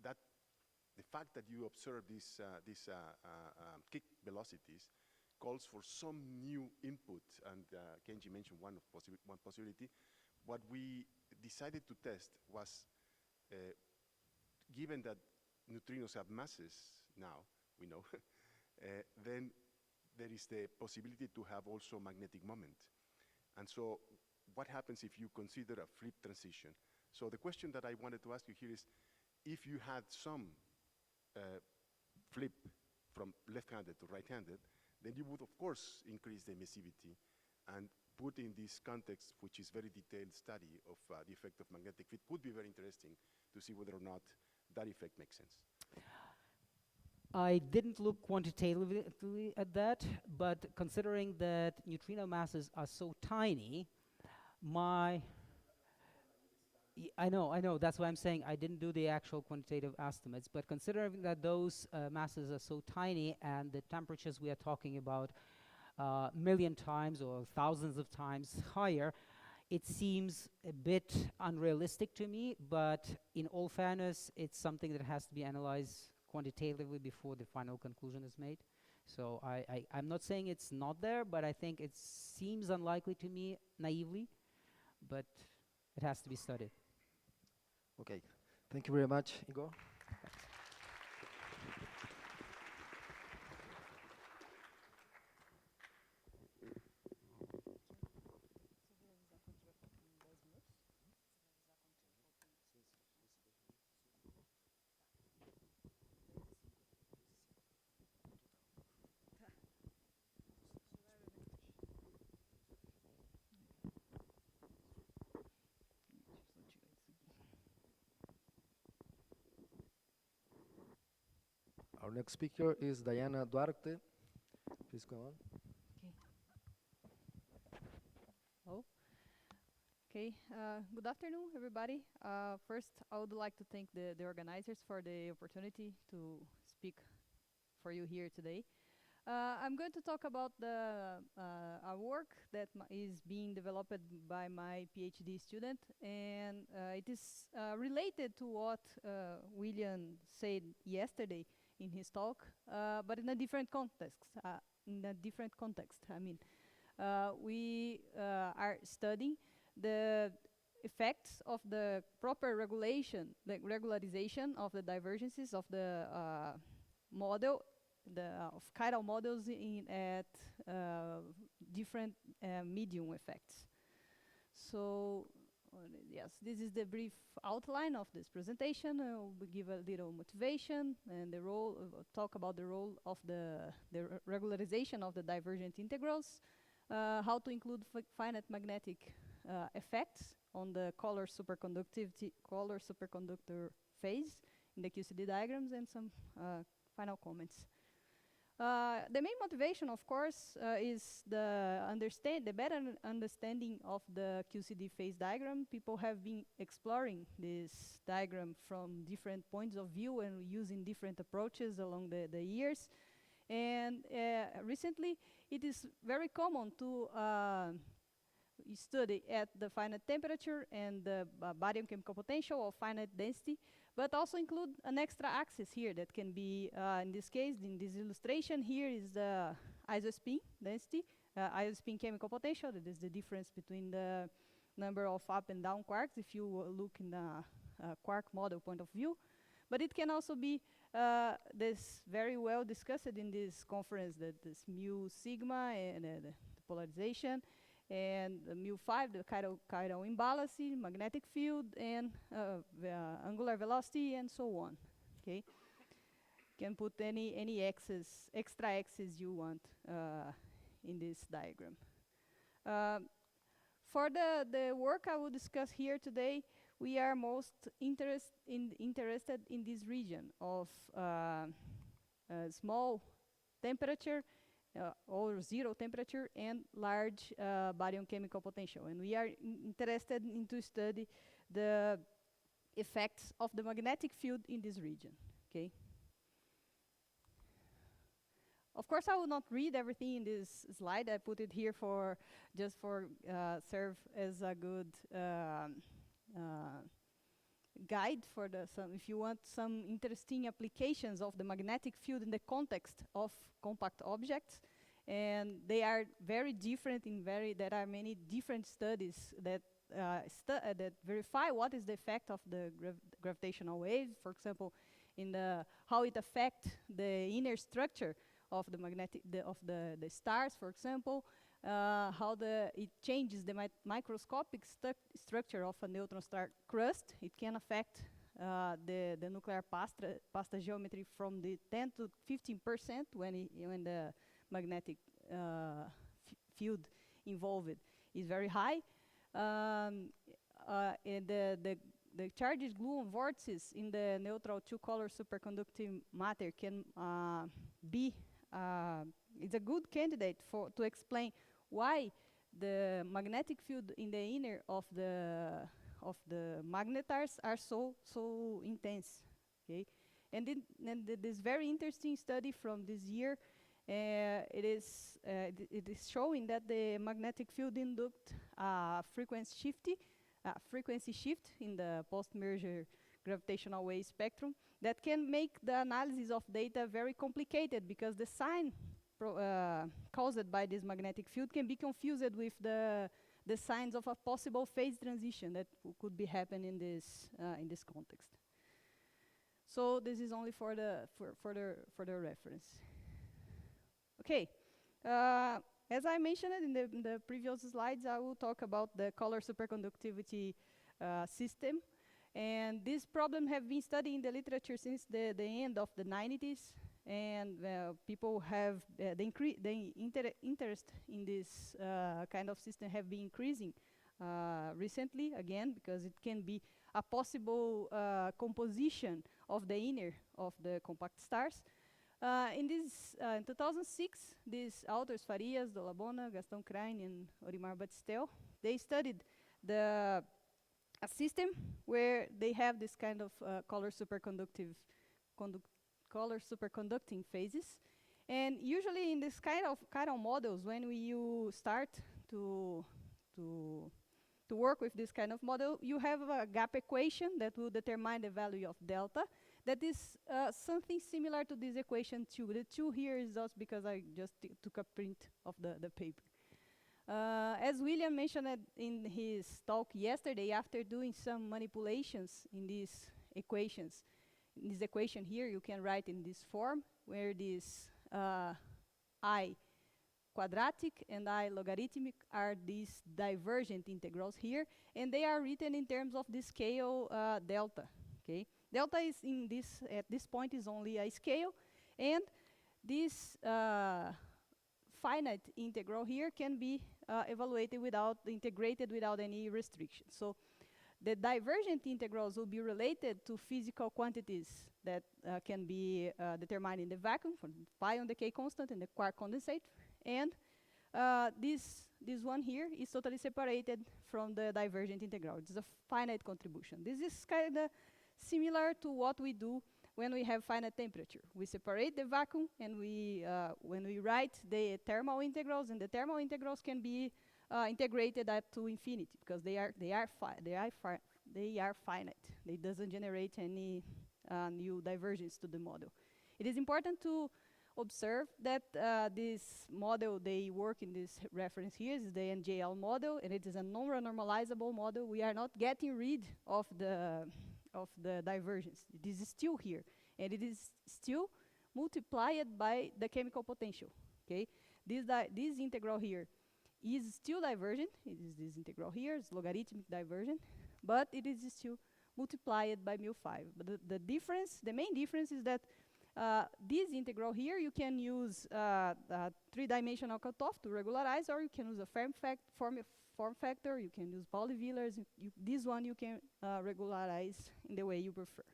the fact that you observe these kick velocities calls for some new input, and Kenji mentioned one possibility. What we decided to test was, given that neutrinos have masses now, we know, then there is the possibility to have also magnetic moment. And so what happens if you consider a flip transition? So the question that I wanted to ask you here is, if you had some flip from left-handed to right-handed, then you would, of course, increase the emissivity and put in this context, which is very detailed study of the effect of magnetic field, would be very interesting to see whether or not that effect makes sense. I didn't look quantitatively at that, but considering that neutrino masses are so tiny, I know, that's why I'm saying I didn't do the actual quantitative estimates, but considering that those masses are so tiny and the temperatures we are talking about million times or thousands of times higher, it seems a bit unrealistic to me, but in all fairness, it's something that has to be analyzed quantitatively before the final conclusion is made. So I'm not saying it's not there, but I think it seems unlikely to me naively, but it has to be studied. Okay, thank you very much, Igor. Our next speaker is Dyana Duarte. Please go on. Oh, okay. Good afternoon, everybody. First, I would like to thank the organizers for the opportunity to speak for you here today. I'm going to talk about a work that is being developed by my PhD student, and it is related to what William said yesterday in his talk, but in a different context. I mean, we are studying the effects of the proper regulation, the regularization of the divergences of the model, of chiral models at different medium effects. So, yes, this is the brief outline of this presentation. We'll give a little motivation and the role, talk about the role of the regularization of the divergent integrals, how to include finite magnetic effects on the color superconductor phase in the QCD diagrams, and some final comments. The main motivation, of course, is the better understanding of the QCD phase diagram. People have been exploring this diagram from different points of view and using different approaches along the years. And recently, it is very common to study at the finite temperature and the baryon chemical potential of finite density, but also include an extra axis here that can be, in this case, in this illustration here is the isospin density, isospin chemical potential. That is the difference between the number of up and down quarks if you look in the quark model point of view. But it can also be this very well discussed in this conference, that this mu sigma and the polarization, and mu5, the chiral imbalance, magnetic field, and the angular velocity, and so on. Okay, can put any extra axis you want in this diagram. For the work I will discuss here today, we are most interested in this region of small temperature or zero temperature and large baryon chemical potential. And we are interested in to study the effects of the magnetic field in this region, okay? Of course, I will not read everything in this slide. I put it here for just for serve as a good guide for if you want some interesting applications of the magnetic field in the context of compact objects. And they are very different there are many different studies that that verify what is the effect of the gravitational waves, for example, in how it affects the inner structure of the the stars, for example, how it changes the microscopic structure of a neutron star crust. It can affect the nuclear pasta geometry from the 10 to 15% when the magnetic field involved is very high. And the the charged gluon vortices in the neutral two-color superconducting matter can be it's a good candidate to explain why the magnetic field in the inner of the magnetars are so intense. Okay, and this very interesting study from this year, it is showing that the magnetic field induced frequency shift in the post-merger gravitational wave spectrum that can make the analysis of data very complicated, because the sign caused by this magnetic field can be confused with the signs of a possible phase transition that could be happening in this context. So this is only for the reference. Okay, as I mentioned in the previous slides, I will talk about the color superconductivity system. And this problem have been studied in the literature since the end of the 90s. And people have, the interest in this kind of system have been increasing recently, again, because it can be a possible composition of the inner of the compact stars. In 2006, these authors, Farias, Dolabona, Gaston Krein, and Orimar Batistel, they studied a system where they have this kind of color superconducting phases. And usually in this kind of models, when you start to work with this kind of model, you have a gap equation that will determine the value of delta. That is something similar to this equation 2. The 2 here is just because I just took a print of the paper. As William mentioned in his talk yesterday, after doing some manipulations in these equations, in this equation here, you can write in this form, where this I quadratic and I logarithmic are these divergent integrals here, and they are written in terms of the scale delta. Okay, delta is at this point is only a scale, and this finite integral here can be integrated without any restriction. So the divergent integrals will be related to physical quantities that can be determined in the vacuum, from Pion decay constant and the Quark condensate. And this one here is totally separated from the divergent integral. It's a finite contribution. This is kind of similar to what we do when we have finite temperature. We separate the vacuum, and when we write the thermal integrals, and the thermal integrals can be integrated up to infinity, because they are finite. They doesn't generate any new divergence to the model. It is important to observe that this model they work in this reference here is the NJL model, and it is a non-renormalizable model. We are not getting rid of the divergence. It is still here, and it is still multiplied by the chemical potential. Okay, this integral here is still divergent. It is this integral here, it's logarithmic divergent, but it is still multiplied by mu5. But the main difference is that this integral here, you can use three-dimensional cutoff to regularize, or you can use a form factor, you can use Pauli Villers. This one you can regularize in the way you prefer.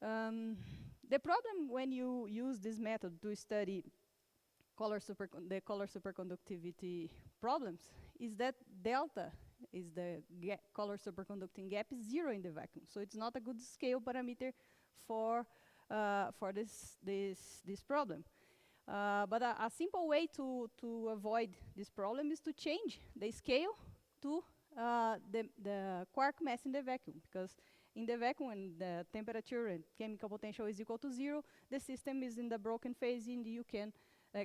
The problem when you use this method to study the color superconductivity problems is that delta is the color superconducting gap is 0 in the vacuum. So it's not a good scale parameter for this problem. But a simple way to avoid this problem is to change the scale to the quark mass in the vacuum, because in the vacuum, when the temperature and chemical potential is equal to 0, the system is in the broken phase, and you can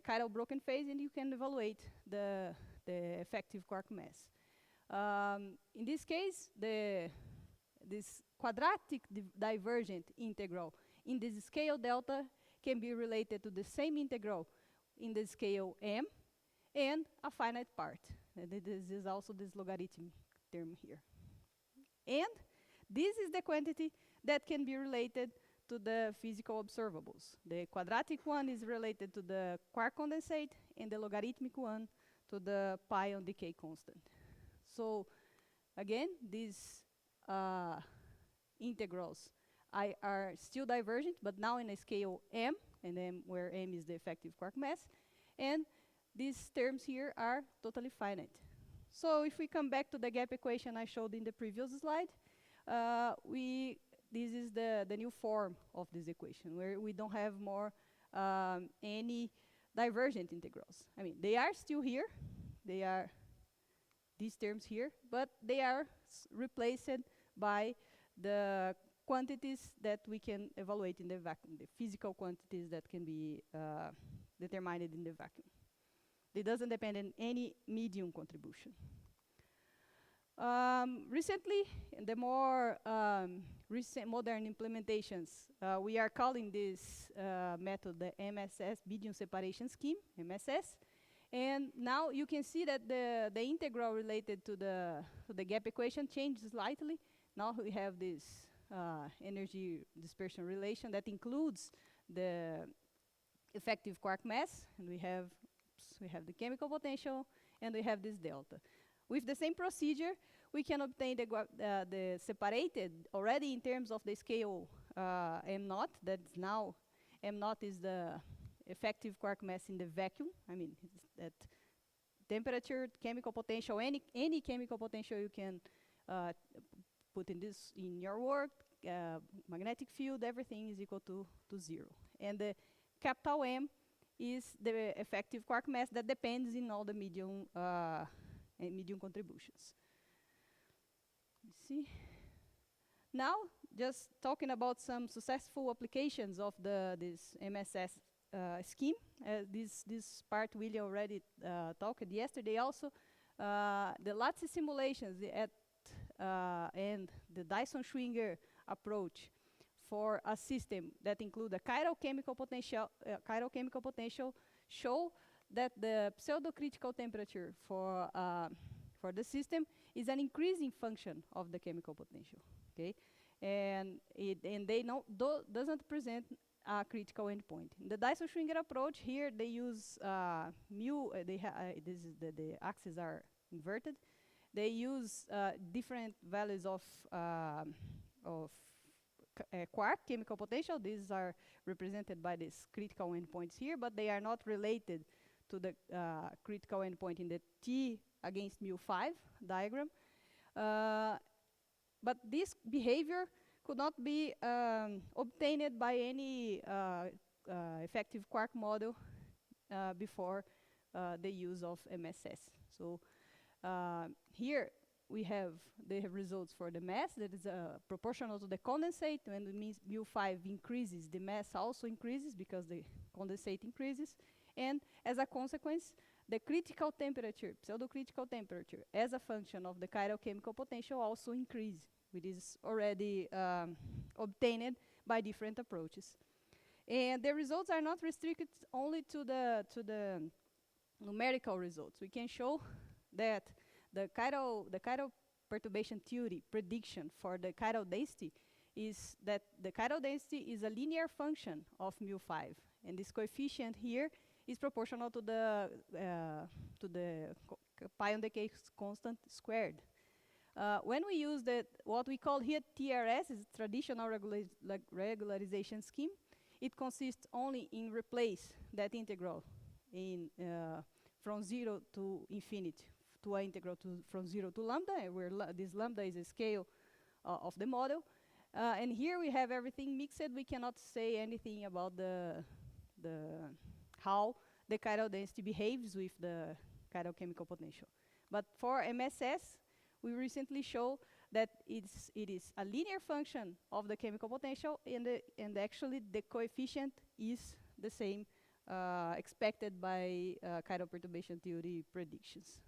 chiral broken phase, and you can evaluate the effective quark mass. In this case, this quadratic divergent integral in this scale delta can be related to the same integral in the scale m and a finite part. This is also this logarithmic term here. And this is the quantity that can be related to the physical observables. The quadratic one is related to the quark condensate, and the logarithmic one to the Pion decay constant. So again, this integrals are still divergent, but now in a scale m, and m where m is the effective quark mass, and these terms here are totally finite. So if we come back to the gap equation I showed in the previous slide, this is the new form of this equation, where we don't have more any divergent integrals. I mean, they are still here. They are these terms here, but they are replaced by the quantities that we can evaluate in the vacuum, the physical quantities that can be determined in the vacuum. It doesn't depend on any medium contribution. Recently, in the more recent modern implementations, we are calling this method the MSS, medium separation scheme, MSS. And now you can see that the integral related to the gap equation changed slightly. Now we have this energy dispersion relation that includes the effective quark mass, and we have the chemical potential, and we have this delta. With the same procedure, we can obtain the separated already in terms of the scale m0. That's now m0 is the effective quark mass in the vacuum. I mean, that temperature, chemical potential, any chemical potential you can put in your work, magnetic field, everything is equal to 0. And the capital M is the effective quark mass that depends in all the medium contributions. You see? Now, just talking about some successful applications of this MSS scheme. This part William already talked yesterday also. The lattice simulations and the Dyson-Schwinger approach for a system that include a chiral chemical potential show that the pseudo-critical temperature for the system is an increasing function of the chemical potential. Okay, and they doesn't present a critical endpoint. In the Dyson-Schwinger approach, here they use mu. This is the axes are inverted. They use different values of quark chemical potential. These are represented by these critical endpoints here, but they are not related to the critical endpoint in the T against mu5 diagram. But this behavior could not be obtained by any effective quark model before the use of MSS. So here they have results for the mass that is proportional to the condensate. When it means mu5 increases, the mass also increases because the condensate increases. And as a consequence, the critical temperature, pseudo-critical temperature, as a function of the chiral chemical potential also increases, which is already obtained by different approaches. And the results are not restricted only to the numerical results. We can show that the chiral perturbation theory prediction for the chiral density is that the chiral density is a linear function of mu5, and this coefficient here is proportional to the Pion decay constant squared. When we use what we call here TRS, is traditional regularization scheme, it consists only in replace that integral in from 0 to infinity to an integral from 0 to lambda, where this lambda is a scale of the model. And here we have everything mixed. We cannot say anything about how the chiral density behaves with the chiral chemical potential. But for MSS, we recently showed that it is a linear function of the chemical potential, and actually the coefficient is the same expected by chiral perturbation theory predictions.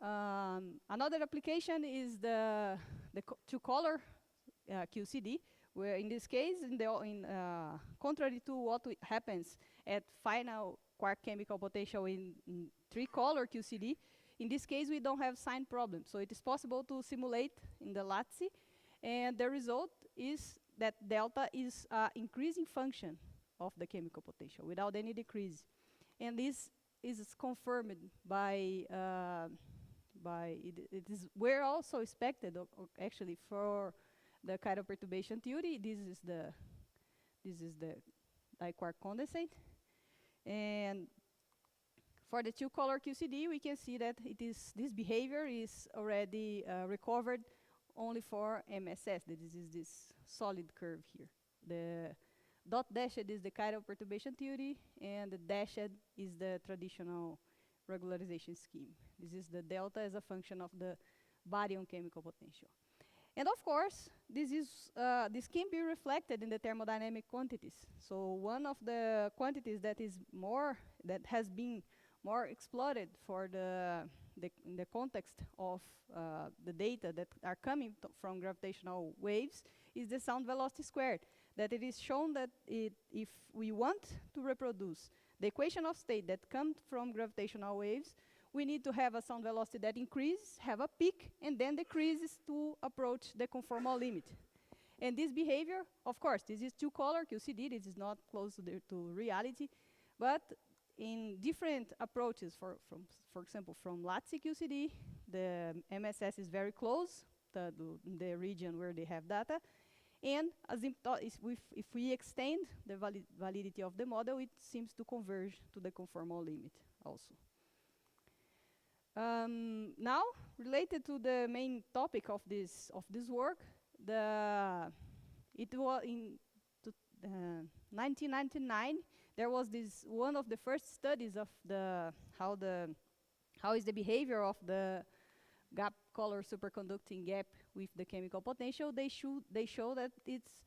Another application is the two-color QCD, where in this case, contrary to what happens at final quark chemical potential in three-color QCD, in this case we don't have sign problems. So it is possible to simulate in the lattice, and the result is that delta is an increasing function of the chemical potential without any decrease. And this is confirmed by by, it is, we're also expected, actually, for the chiral perturbation theory. This is the quark condensate. And for the two-color QCD, we can see that this behavior is already recovered only for MSS. This is this solid curve here. The dot dashed is the chiral perturbation theory, and the dashed is the traditional regularization scheme. This is the delta as a function of the baryon chemical potential. And of course, this can be reflected in the thermodynamic quantities. So one of the quantities that has been more exploited for the context of the data that are coming from gravitational waves is the sound velocity squared. That it is shown that if we want to reproduce the equation of state that comes from gravitational waves, we need to have a sound velocity that increases, have a peak, and then decreases to approach the conformal limit. And this behavior, of course, this is two-color QCD, this is not close to reality, but in different approaches, for example, from LATSI QCD, the MSS is very close to the region where they have data. And if we extend the validity of the model, it seems to converge to the conformal limit also. Now, related to the main topic of this work, it was in 1999. There was one of the first studies of how is the behavior of the gap color superconducting gap with the chemical potential. They show that it's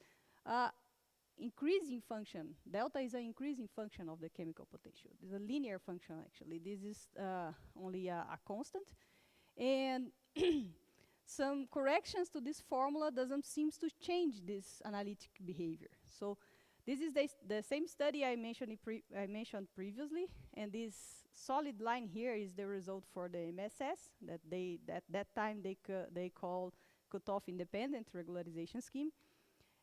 increasing function. Delta is an increasing function of the chemical potential. It's a linear function, actually. This is only a constant. And some corrections to this formula doesn't seem to change this analytic behavior. So this is the same study I mentioned previously, and this solid line here is the result for the MSS that that time they call cutoff independent regularization scheme.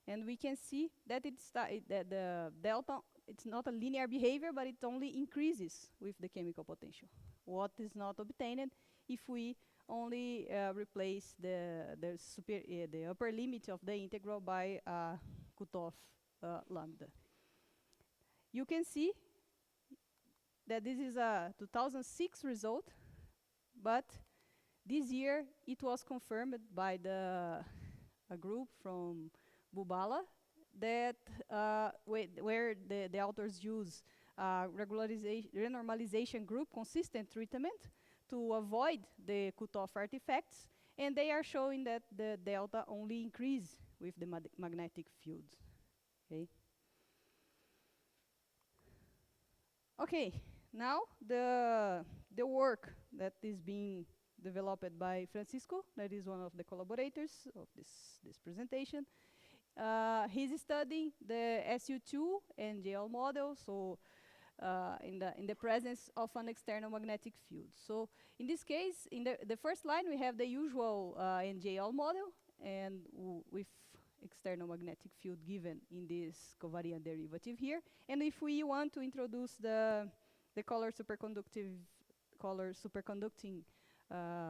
And we can see that that the delta, it's not a linear behavior, but it only increases with the chemical potential. What is not obtained if we only replace the upper limit of the integral by cutoff lambda. You can see that this is a 2006 result, but this year it was confirmed by a group from Bubala that where the authors use renormalization group consistent treatment to avoid the cutoff artifacts, and they are showing that the delta only increase with the magnetic fields. Okay, now the work that is being developed by Francisco, that is one of the collaborators of this presentation. He's studying the SU2 and JL model, so in the presence of an external magnetic field. So in this case, in the first line, we have the usual NJL model, and with external magnetic field given in this covariant derivative here. And if we want to introduce the color superconducting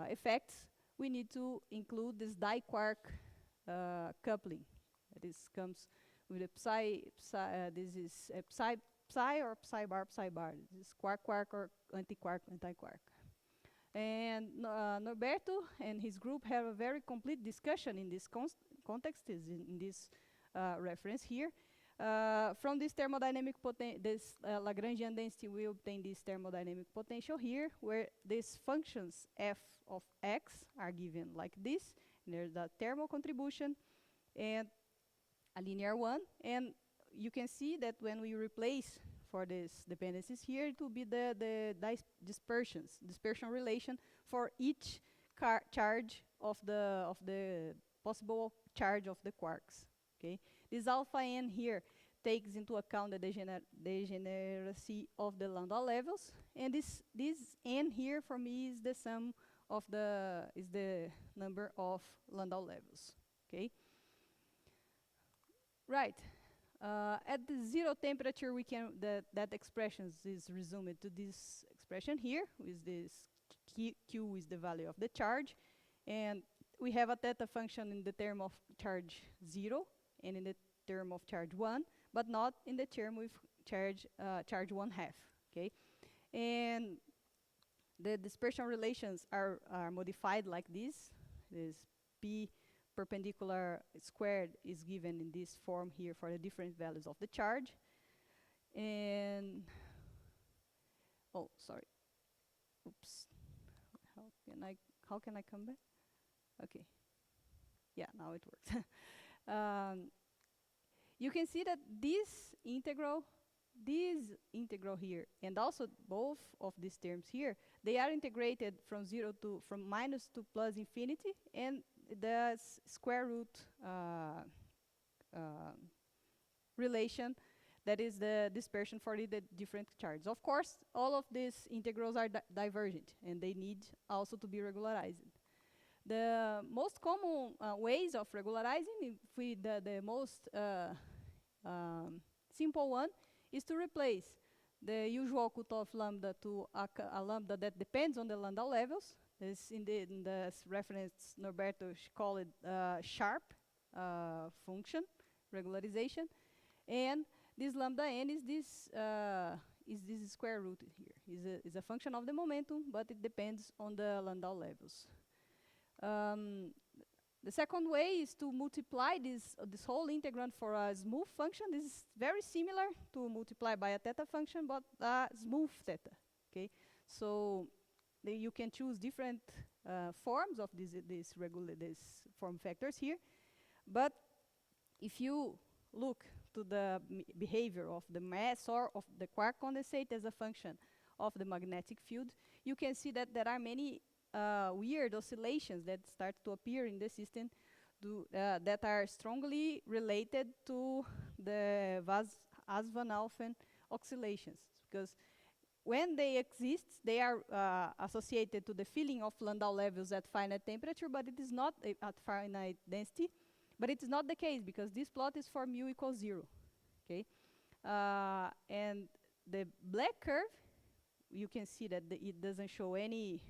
effects, we need to include this di-quark coupling. This comes with a this is a psi or psi bar. This is quark or anti-quark. And Norberto and his group have a very complete discussion in this context, is in this reference here. From this thermodynamic Lagrangian density, we obtain this thermodynamic potential here, where these functions f of x are given like this. And there's a thermal contribution and a linear one. And you can see that when we replace for these dependencies here, it will be the dispersion relation for each charge of the possible charge of the quarks. Okay, this alpha n here takes into account the degeneracy of the lambda levels, and this n here for me is the sum of the number of lambda levels. Okay. Right. At the zero temperature, we can that expression is resumed to this expression here with this Q is the value of the charge. And we have a theta function in the term of charge 0 and in the term of charge 1, but not in the term with charge 1/2, okay? And the dispersion relations are modified like this. This P perpendicular squared is given in this form here for the different values of the charge. And, oh, sorry. Oops. How can I come back? Okay. Yeah, now it works. You can see that this integral here, and also both of these terms here, they are integrated from minus to plus infinity, and the square root relation, that is the dispersion for the different charges. Of course, all of these integrals are divergent, and they need also to be regularized. The most common ways of regularizing, the most simple one, is to replace the usual cutoff lambda to a lambda that depends on the Landau levels. This in the reference, Norberto called it sharp function regularization, and this lambda n is this square root here. Is a function of the momentum, but it depends on the Landau levels. The second way is to multiply this whole integrand for a smooth function. This is very similar to multiply by a theta function, but a smooth theta. Okay, so you can choose different forms of these form factors here. But if you look to the behavior of the mass or of the quark condensate as a function of the magnetic field, you can see that there are many weird oscillations that start to appear in the system that are strongly related to the Vas-van Alphen oscillations. Because when they exist, they are associated to the filling of Landau levels at finite temperature, but it is not at finite density. But it is not the case, because this plot is for mu equals 0. Okay, and the black curve, you can see that it doesn't show any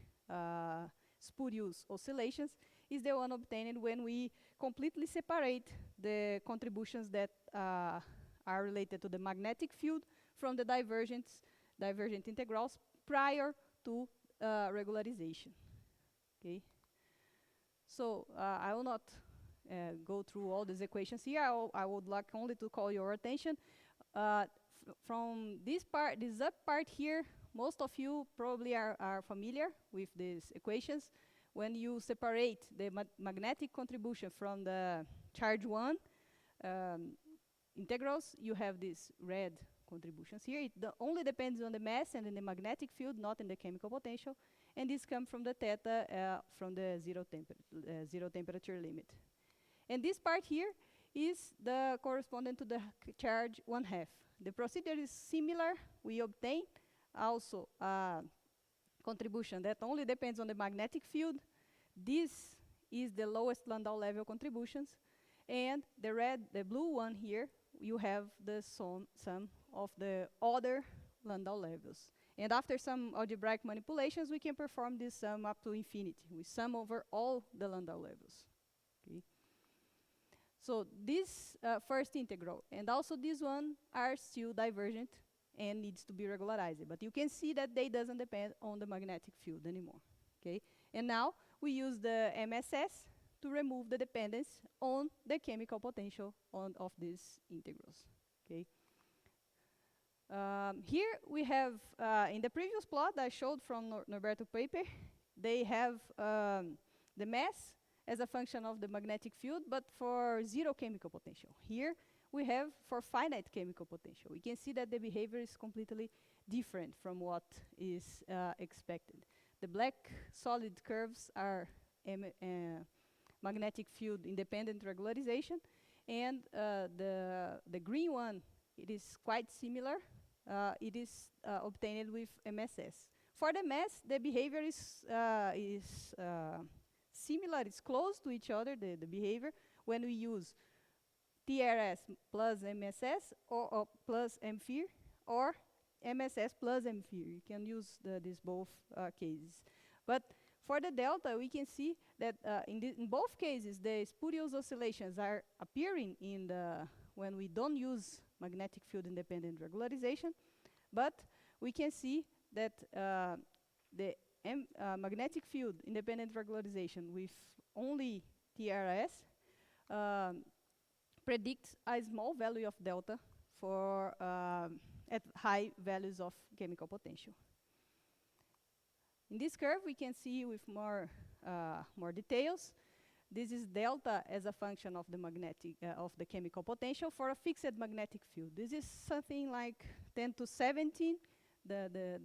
spurious oscillations, is the one obtained when we completely separate the contributions that are related to the magnetic field from the divergent integrals prior to regularization. Okay, so I will not go through all these equations here. I would like only to call your attention from this up part here. Most of you probably are familiar with these equations. When you separate the magnetic contribution from the charge 1 integrals, you have these red contributions here. It only depends on the mass and in the magnetic field, not in the chemical potential. And this comes from the theta from the zero temperature limit. And this part here is the correspondent to the charge 1/2. The procedure is similar. We obtain also a contribution that only depends on the magnetic field. This is the lowest Landau level contributions. And the blue one here, you have the sum of the other Landau levels. And after some algebraic manipulations, we can perform this sum up to infinity. We sum over all the Landau levels. Okay. So this first integral and also this one are still divergent and needs to be regularized. But you can see that they doesn't depend on the magnetic field anymore. Okay. And now we use the MSS to remove the dependence on the chemical potential of these integrals. Okay. Here we have, in the previous plot I showed from Norberto's paper, they have the mass as a function of the magnetic field, but for zero chemical potential. Here we have for finite chemical potential. We can see that the behavior is completely different from what is expected. The black solid curves are magnetic field independent regularization, and the green one, it is quite similar. It is obtained with MSS. For the mass, the behavior is similar, it's close to each other, the behavior, when we use TRS plus MSS or plus MFIR, or MSS plus MFIR. You can use these both cases. But for the delta, we can see that in both cases, the spurious oscillations are appearing in when we don't use magnetic field independent regularization. But we can see that the magnetic field independent regularization with only TRS predicts a small value of delta for at high values of chemical potential. In this curve, we can see with more details. This is delta as a function of the magnetic of the chemical potential for a fixed magnetic field. This is something like 10 to 17, the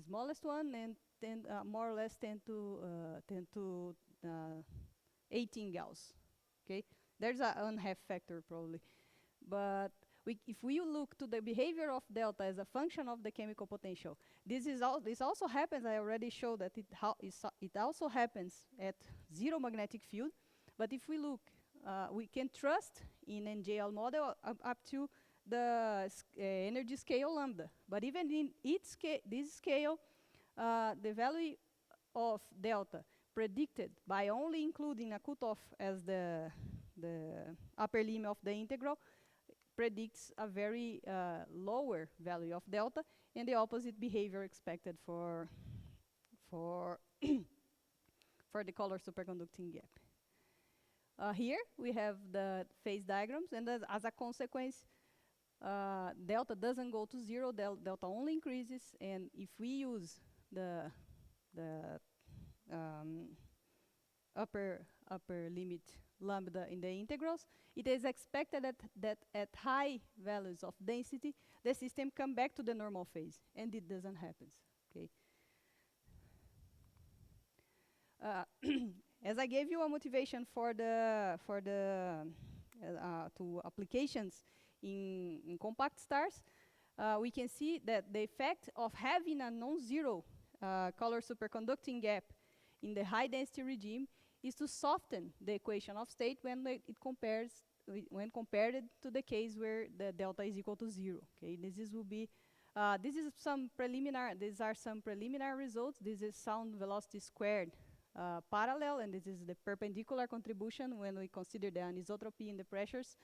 smallest one, and 10, more or less 10 to 18 Gauss. Okay, there's a unhalf factor probably, but if we look to the behavior of delta as a function of the chemical potential, this also happens. I already showed that it also happens at zero magnetic field. But if we look, we can trust in NGL model up to the energy scale lambda. But even in this scale, the value of delta predicted by only including a cutoff as the upper limit of the integral predicts a very lower value of delta, and the opposite behavior expected for for the color superconducting gap. Here we have the phase diagrams, and as a consequence, delta doesn't go to zero, delta only increases, and if we use the upper limit lambda in the integrals, it is expected that at high values of density, the system come back to the normal phase, and it doesn't happen. Okay. As I gave you a motivation for the to applications in compact stars, we can see that the effect of having a non-zero color superconducting gap in the high density regime is to soften the equation of state when when compared to the case where the delta is equal to zero. Okay, these are some preliminary results. This is sound velocity squared parallel, and this is the perpendicular contribution when we consider the anisotropy in the pressures.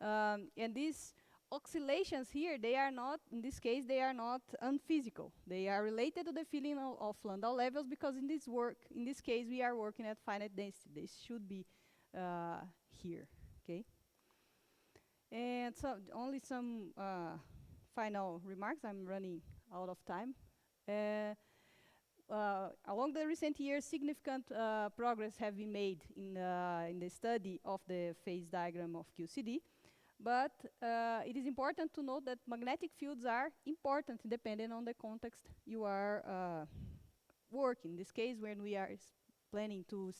And these oscillations here, they are not, in this case, they are not unphysical. They are related to the filling of Landau levels, because in this case, we are working at finite density. This should be here, okay? And so only some final remarks. I'm running out of time. Along the recent years, significant progress have been made in the study of the phase diagram of QCD. But it is important to note that magnetic fields are important depending on the context you are working. In this case, when we are planning to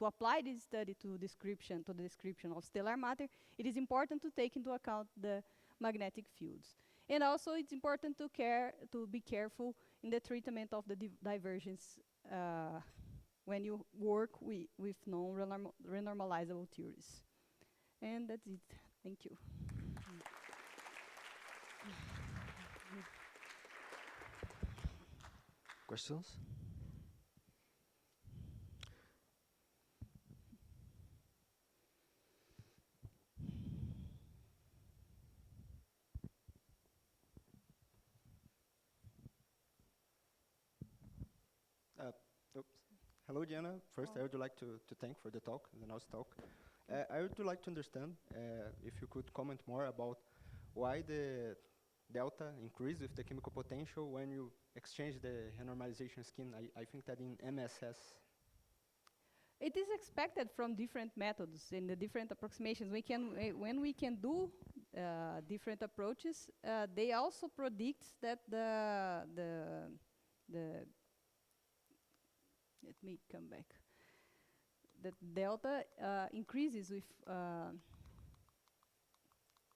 apply this study to the description of stellar matter, it is important to take into account the magnetic fields. And also, it's important to be careful in the treatment of the divergence when you work with non-renormalizable theories. And that's it. Thank you. Questions? Hello, Dyana. First, I would like to thank for the talk, the nice talk. I would like to understand if you could comment more about why the delta increase with the chemical potential when you exchange the renormalization scheme. I think that in MSS. It is expected from different methods and the different approximations. When we can do different approaches, they also predict that let me come back. The delta increases with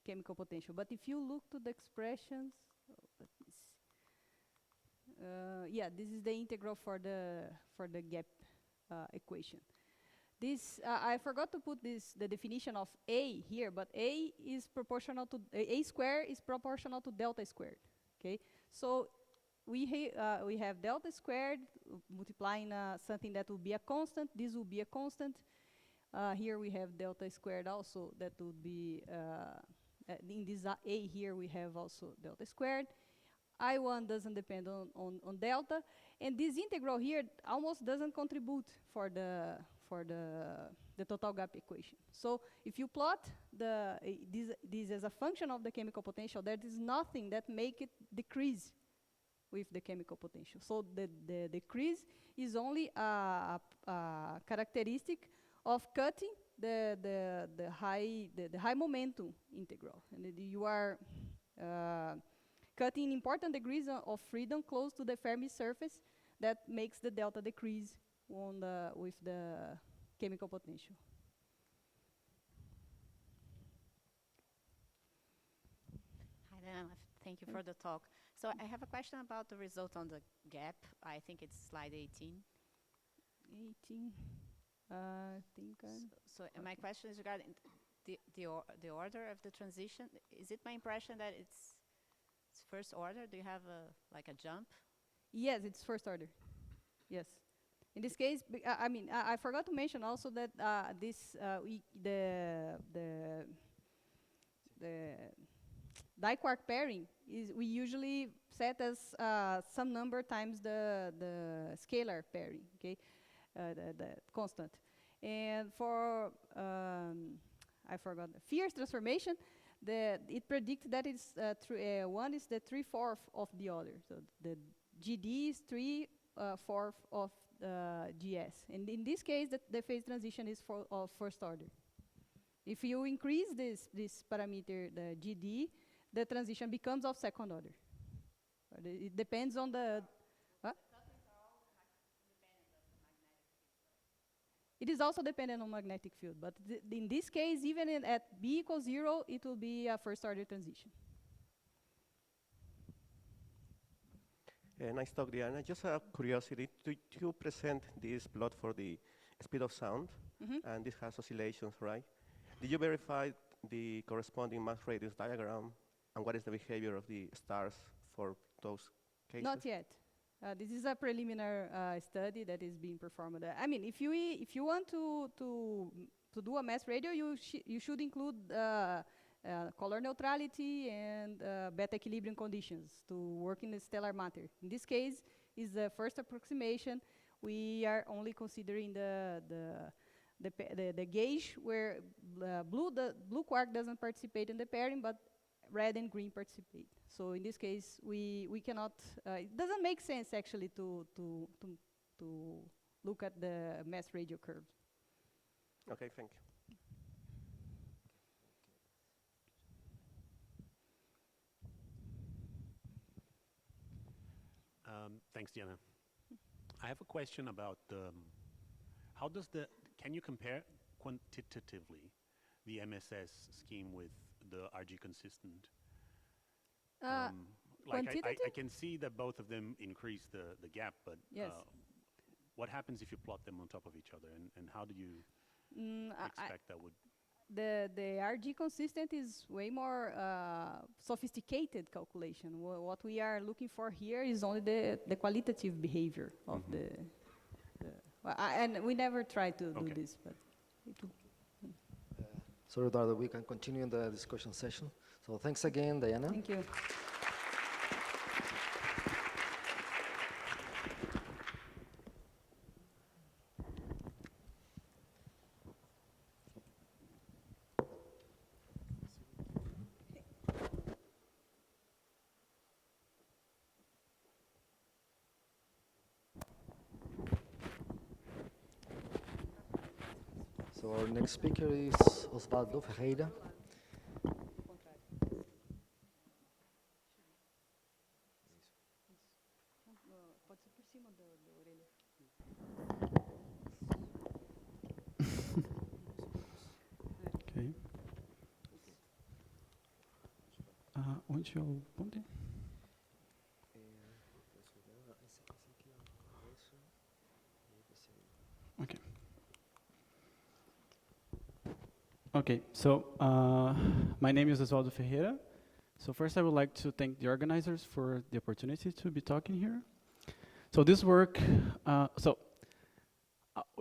chemical potential. But if you look to the expressions, let me see. Yeah, this is the integral for the gap equation. This I forgot to put the definition of A here, but A is proportional to A squared is proportional to delta squared. Okay, so we have delta squared multiplying something that will be a constant. This will be a constant. Here we have delta squared also, that would be, in this A here we have also delta squared. I1 doesn't depend on delta. And this integral here almost doesn't contribute for the total gap equation. So if you plot this as a function of the chemical potential, there is nothing that make it decrease with the chemical potential. So the decrease is only a characteristic of cutting the high momentum integral, and you are cutting important degrees of freedom close to the Fermi surface that makes the delta decrease with the chemical potential. Hi, Diana. Thank you for the talk. So I have a question about the result on the gap. I think it's slide 18. 18. I think. So my question is regarding the order of the transition. Is it my impression that it's first order? Do you have like a jump? Yes, it's first order. Yes. In this case, I mean, I forgot to mention also that the diquark pairing is we usually set as some number times the scalar pairing, okay, the constant. And for I forgot the Fierce transformation, it predicts that it's one is the 3/4 of the other. So the GD is 3/4 of GS. And in this case, the phase transition is of first order. If you increase this parameter, the GD, the transition becomes of second order. But it depends on the. It is also dependent on magnetic field, but in this case, even at B equals 0, it will be a first order transition. Nice talk, Diana. Just a curiosity, you present this plot for the speed of sound, and this has oscillations, right? Did you verify the corresponding mass radius diagram, and what is the behavior of the stars for those cases? Not yet. This is a preliminary study that is being performed. I mean, if you want to do a mass radio, you should include color neutrality and beta equilibrium conditions to work in the stellar matter. In this case, is the first approximation. We are only considering the gauge where the blue quark doesn't participate in the pairing, but red and green participate. So in this case, we cannot. It doesn't make sense actually to look at the mass radio curve. Okay, thank you. Thanks, Diana. I have a question about can you compare quantitatively the MSS scheme with the RG consistent? Like I can see that both of them increase the gap, but yes. What happens if you plot them on top of each other, and how do you expect that would? The RG consistent is way more sophisticated calculation. What we are looking for here is only the qualitative behavior of and we never try to do this, but so Eduardo, we can continue in the discussion session. So thanks again, Diana. Thank you. So our next speaker is Osvaldo Ferreira. Okay. Onde é o ponto? Okay. Okay, so my name is Osvaldo Ferreira. So first I would like to thank the organizers for the opportunity to be talking here. So this work,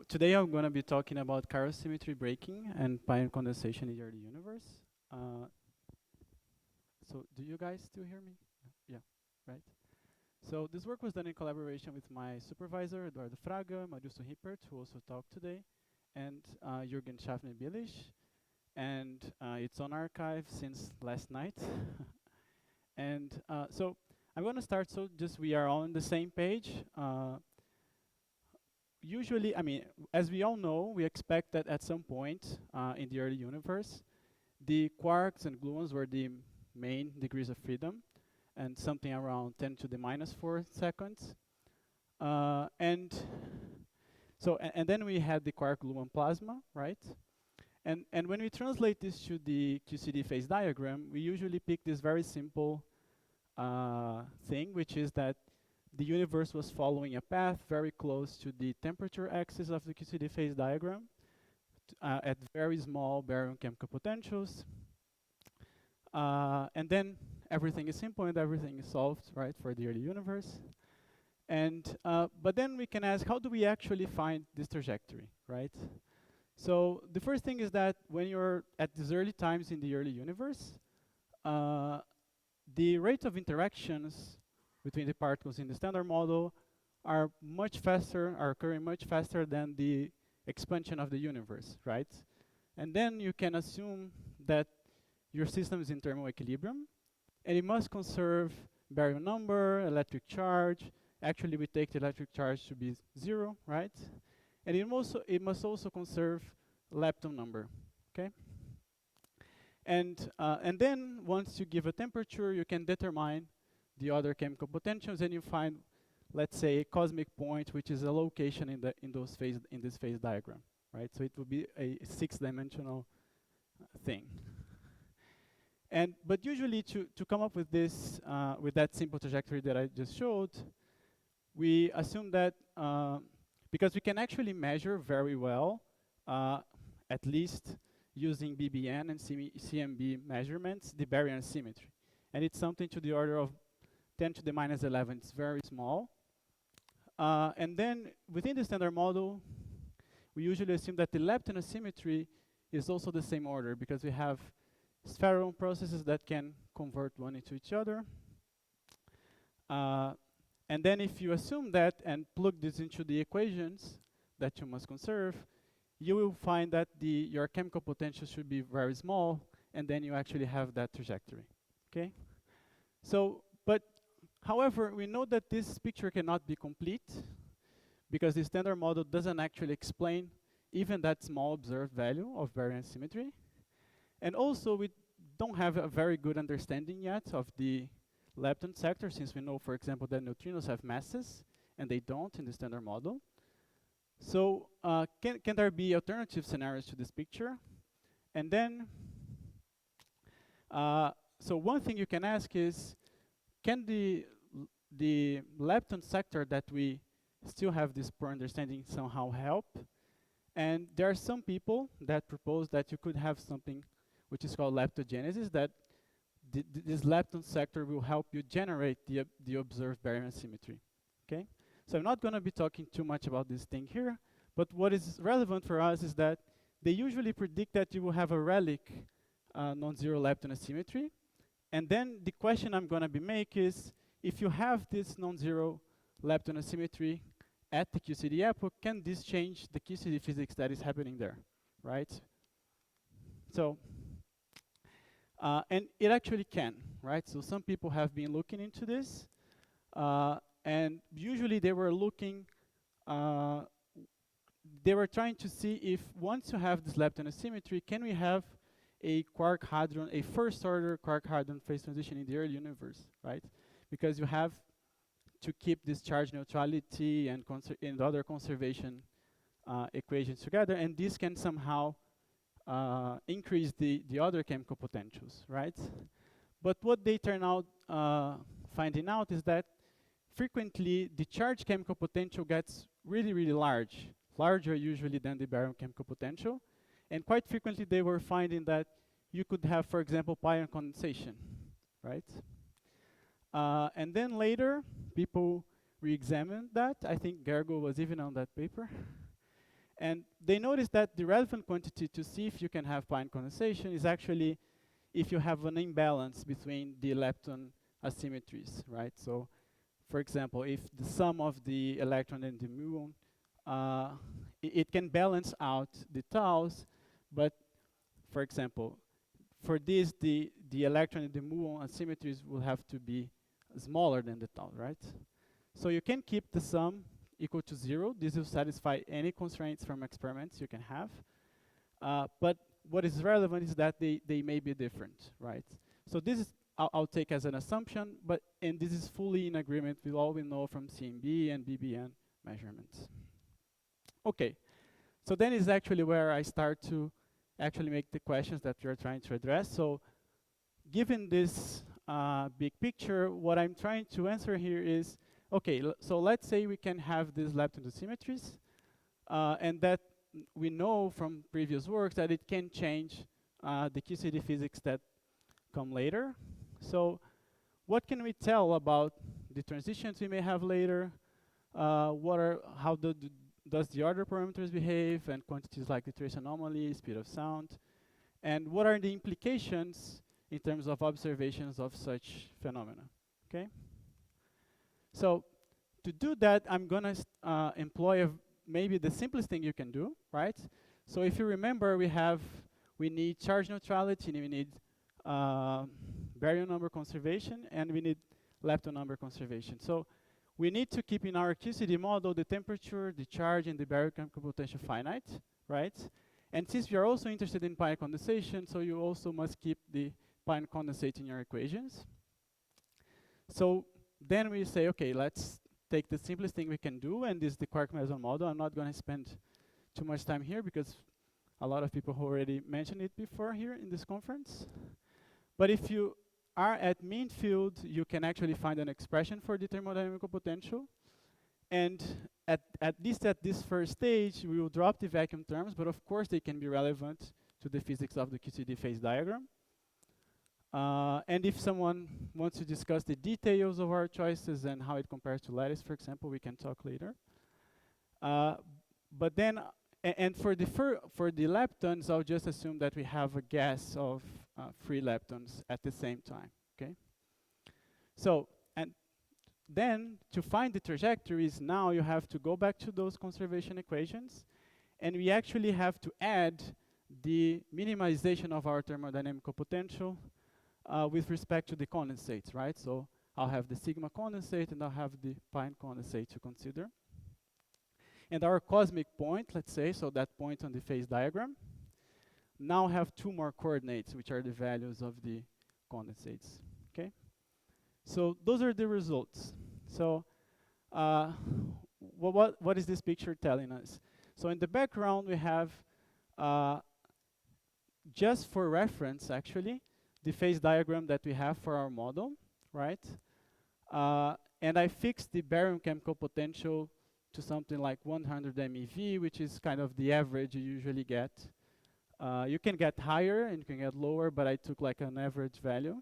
today I'm going to be talking about chiral symmetry breaking and Pion condensation in the early universe. So do you guys still hear me? Yeah, right. So this work was done in collaboration with my supervisor, Eduardo Fraga, Mariuso Hippert, who also talked today, and Jürgen Schaffner-Billich. And it's on archive since last night. And so I'm going to start, so just we are all on the same page. Usually, I mean, as we all know, we expect that at some point in the early universe, the quarks and gluons were the main degrees of freedom, and something around 10 to the minus 4 seconds. And then we had the quark-gluon plasma, right? And when we translate this to the QCD phase diagram, we usually pick this very simple thing, which is that the universe was following a path very close to the temperature axis of the QCD phase diagram at very small baryon chemical potentials. And then everything is simple and everything is solved, right, for the early universe. And but then we can ask, how do we actually find this trajectory, right? So the first thing is that when you're at these early times in the early universe, the rate of interactions between the particles in the standard model are occurring much faster than the expansion of the universe, right? And then you can assume that your system is in thermal equilibrium, and it must conserve baryon number, electric charge. Actually, we take the electric charge to be 0, right? And it must also conserve lepton number, okay? And then once you give a temperature, you can determine the other chemical potentials, and you find, let's say, a cosmic point, which is a location in this phase diagram, right? So it would be a 6-dimensional thing. But usually, to come up with this, with that simple trajectory that I just showed, we assume that because we can actually measure very well, at least using BBN and CMB measurements, the baryon symmetry. And it's something to the order of 10 to the minus 11. It's very small. And then within the standard model, we usually assume that the lepton asymmetry is also the same order, because we have spheron processes that can convert one into each other. And then if you assume that and plug this into the equations that you must conserve, you will find that your chemical potential should be very small, and then you actually have that trajectory, okay? So, but however, we know that this picture cannot be complete, because the standard model doesn't actually explain even that small observed value of baryon symmetry. And also, we don't have a very good understanding yet of the lepton sector, since we know, for example, that neutrinos have masses, and they don't in the standard model. So can there be alternative scenarios to this picture? And then, so one thing you can ask is, can the lepton sector that we still have this poor understanding somehow help? And there are some people that propose that you could have something which is called leptogenesis, that this lepton sector will help you generate the observed baryon symmetry, okay? So I'm not going to be talking too much about this thing here, but what is relevant for us is that they usually predict that you will have a relic non-zero lepton asymmetry. And then the question I'm going to be making is, if you have this non-zero lepton asymmetry at the QCD epoch, can this change the QCD physics that is happening there, right? So, and it actually can, right? So some people have been looking into this. And usually they were looking, they were trying to see if once you have this lepton asymmetry, can we have a quark-hadron, a first-order quark-hadron phase transition in the early universe, right? Because you have to keep this charge neutrality and other conservation equations together, and this can somehow increase the other chemical potentials, right? But what they turn out finding out is that frequently the charge chemical potential gets really, really large, larger usually than the baryon chemical potential. And quite frequently they were finding that you could have, for example, Pion condensation, right? And then later, people re-examined that. I think Gergo was even on that paper. And they noticed that the relevant quantity to see if you can have Pion condensation is actually if you have an imbalance between the lepton asymmetries, right? So, for example, if the sum of the electron and the muon, it can balance out the taus, but for example, for this, the electron and the muon asymmetries will have to be smaller than the tau, right? So you can keep the sum equal to 0. This will satisfy any constraints from experiments you can have. But what is relevant is that they may be different, right? So this is, I'll take as an assumption, and this is fully in agreement with all we know from CMB and BBN measurements. Okay, so then is actually where I start to actually make the questions that we are trying to address. So given this big picture, what I'm trying to answer here is, okay, so let's say we can have these lepton symmetries, and that we know from previous works that it can change the QCD physics that come later. So what can we tell about the transitions we may have later? How does the order parameters behave, and quantities like the trace anomaly, speed of sound? And what are the implications in terms of observations of such phenomena, okay? So to do that, I'm gonna employ maybe the simplest thing you can do, right? So if you remember, we need charge neutrality, and we need baryon number conservation, and we need lepton number conservation. So we need to keep in our QCD model the temperature, the charge, and the barochemical potential finite, right? And since we are also interested in Pion condensation, so you also must keep the Pion condensate in your equations. So then we say, okay, let's take the simplest thing we can do, and this is the Quark meson model. I'm not going to spend too much time here because a lot of people already mentioned it before here in this conference. But if you are at mean field, you can actually find an expression for the thermodynamical potential. And at least at this first stage, we will drop the vacuum terms, but of course they can be relevant to the physics of the QCD phase diagram. And if someone wants to discuss the details of our choices and how it compares to lattice, for example, we can talk later. But then, and for the leptons, I'll just assume that we have a gas of free leptons at the same time, okay? So, and then to find the trajectories, now you have to go back to those conservation equations, and we actually have to add the minimization of our thermodynamical potential with respect to the condensates, right? So I'll have the sigma condensate, and I'll have the Pion condensate to consider. And our cosmic point, let's say, so that point on the phase diagram, now have two more coordinates, which are the values of the condensates, okay? So those are the results. So what is this picture telling us? So in the background, we have, just for reference, actually, the phase diagram that we have for our model, right? And I fixed the baryon chemical potential to something like 100 MeV, which is kind of the average you usually get. You can get higher and you can get lower, but I took like an average value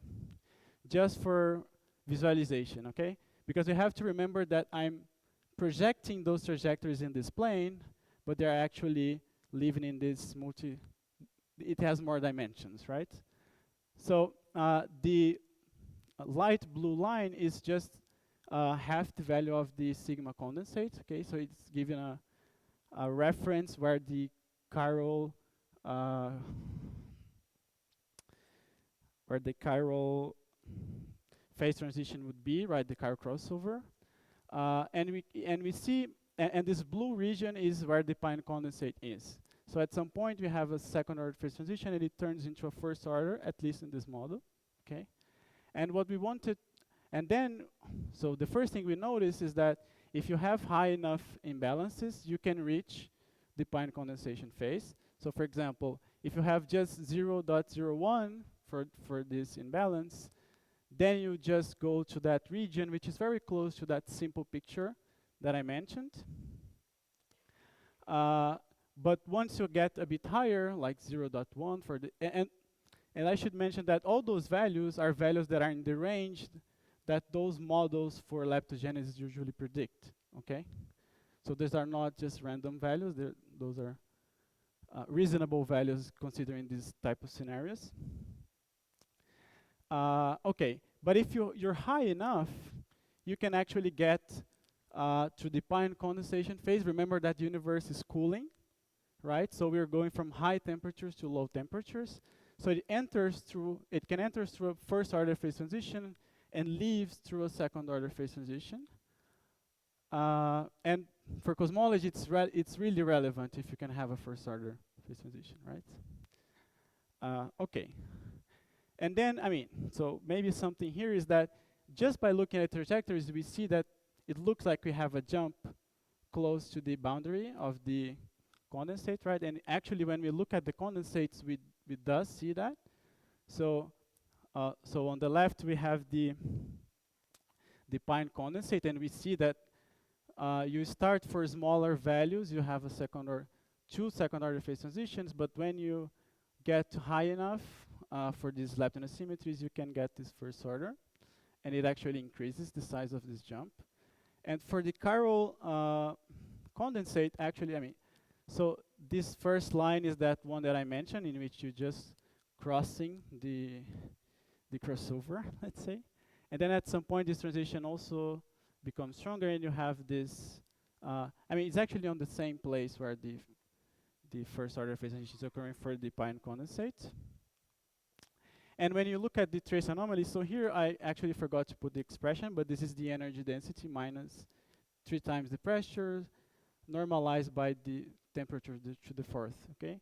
just for visualization, okay? Because you have to remember that I'm projecting those trajectories in this plane, but they're actually living in this it has more dimensions, right? So the light blue line is just half the value of the sigma condensate, okay? So it's given a reference where the chiral phase transition would be, right? The chiral crossover, and we see, and this blue region is where the Pion condensate is. So at some point we have a second order phase transition, and it turns into a first order, at least in this model, okay? And what we wanted, and then, so the first thing we notice is that if you have high enough imbalances, you can reach the Pion condensation phase. So for example, if you have just 0.01 for this imbalance, then you just go to that region, which is very close to that simple picture that I mentioned. But once you get a bit higher, like 0.1 for the, and And I should mention that all those values are values that are in the range that those models for leptogenesis usually predict, okay? So these are not just random values, those are reasonable values considering these type of scenarios. Okay, but if you're high enough, you can actually get to the Pion condensation phase. Remember that the universe is cooling, right? So we're going from high temperatures to low temperatures. So it can enter through a first order phase transition and leaves through a second order phase transition. And for cosmology, it's really relevant if you can have a first order phase transition, right? Okay. And then, so maybe something here is that just by looking at trajectories, we see that it looks like we have a jump close to the boundary of the condensate, right? And actually, when we look at the condensates, we does see that. So, so on the left, we have the Pion condensate, and we see that you start for smaller values, you have two second order phase transitions, but when you get high enough for these lepton asymmetries, you can get this first order, and it actually increases the size of this jump. And for the chiral condensate, actually, so this first line is that one that I mentioned, in which you just crossing the crossover, let's say. And then at some point, this transition also becomes stronger, and you have this, it's actually on the same place where the first order phase transition is occurring for the Pion condensate. And when you look at the trace anomaly, so here I actually forgot to put the expression, but this is the energy density minus 3 times the pressure, normalized by the temperature to the fourth, okay?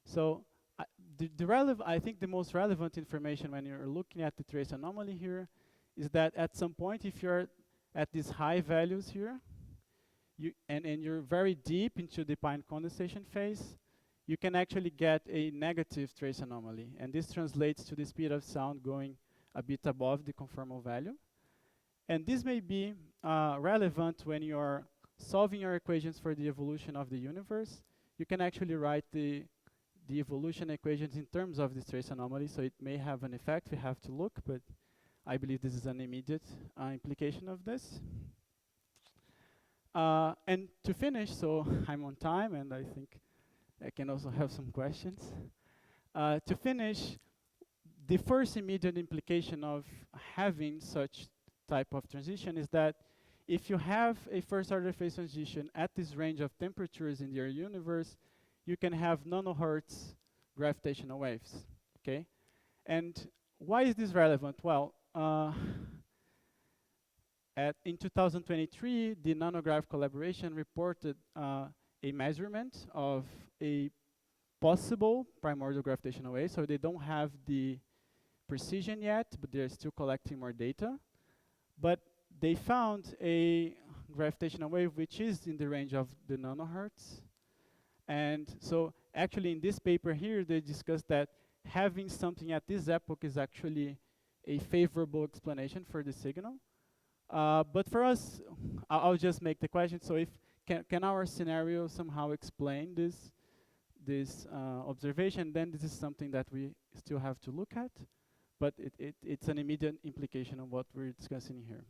So I think the most relevant information when you're looking at the trace anomaly here is that at some point, if you're at these high values here, and you're very deep into the Pion condensation phase, you can actually get a negative trace anomaly. And this translates to the speed of sound going a bit above the conformal value. And this may be relevant when you're solving your equations for the evolution of the universe. You can actually write the evolution equations in terms of this trace anomaly, so it may have an effect. We have to look, but I believe this is an immediate implication of this. And to finish, so I'm on time, and I think I can also have some questions. To finish, the first immediate implication of having such type of transition is that if you have a first order phase transition at this range of temperatures in your universe, you can have nanohertz gravitational waves, okay? And why is this relevant? Well, in 2023, the Nanograph collaboration reported a measurement of a possible primordial gravitational wave. So they don't have the precision yet, but they're still collecting more data. But they found a gravitational wave which is in the range of the nanohertz. And so actually in this paper here, they discussed that having something at this epoch is actually a favorable explanation for the signal. But for us, I'll just make the question. So if can our scenario somehow explain this observation, then this is something that we still have to look at. But it's an immediate implication of what we're discussing here.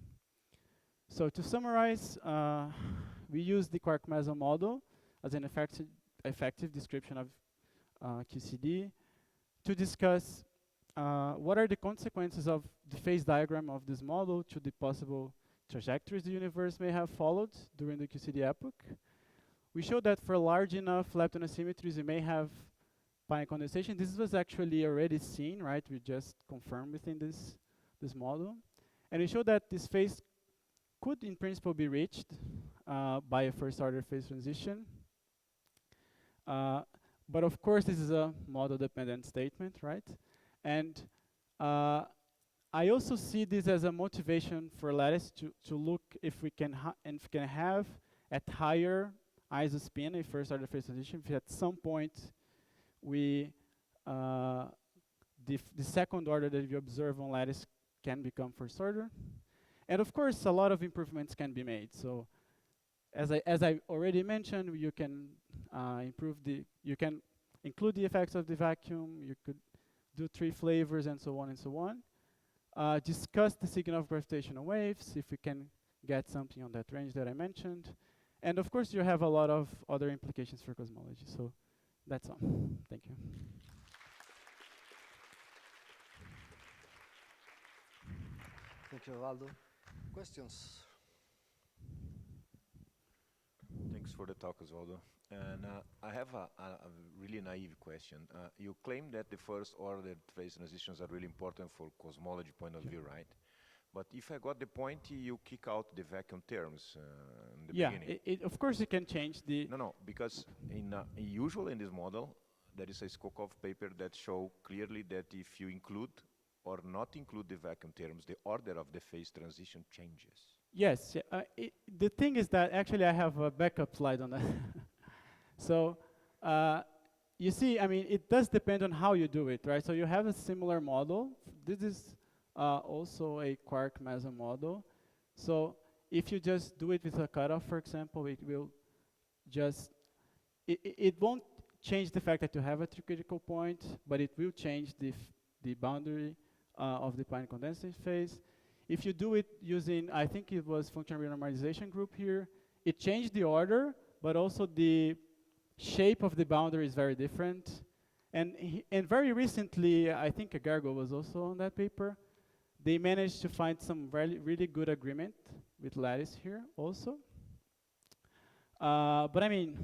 So to summarize, we use the Quark meso model as an effective description of QCD to discuss what are the consequences of the phase diagram of this model to the possible trajectories the universe may have followed during the QCD epoch. We showed that for large enough lepton asymmetries, we may have Pion condensation. This was actually already seen, right? We just confirmed within this model. And we showed that this phase could, in principle, be reached by a first order phase transition. But of course, this is a model-dependent statement, right? And I also see this as a motivation for lattice to look if we can have at higher isospin a first order phase transition. If at some point we the second order that we observe on lattice can become first order, and of course a lot of improvements can be made. So as I already mentioned, you can you can include the effects of the vacuum. You could do 3 flavors, and so on and so on. Discuss the signal of gravitational waves, if we can get something on that range that I mentioned. And of course, you have a lot of other implications for cosmology. So that's all. Thank you. Thank you, Osvaldo. Questions? Thanks for the talk, Osvaldo. And I have a really naive question. You claim that the first order phase transitions are really important for cosmology point of view, right? But if I got the point, you kick out the vacuum terms in the beginning. Yeah, of course you can change the... No, because usually in this model, there is a Shovkovy paper that show clearly that if you include or not include the vacuum terms, the order of the phase transition changes. Yes, the thing is that actually I have a backup slide on that. So you see, I mean, it does depend on how you do it, right? So you have a similar model. This is also a Quark meso model. So if you just do it with a cutoff, for example, it will just, it won't change the fact that you have a critical point, but it will change the boundary of the Pion condensation phase. If you do it using, I think it was functional renormalization group here, it changed the order, but also the shape of the boundary is very different. And very recently, I think Gargo was also on that paper, they managed to find some really good agreement with lattice here also. But I mean,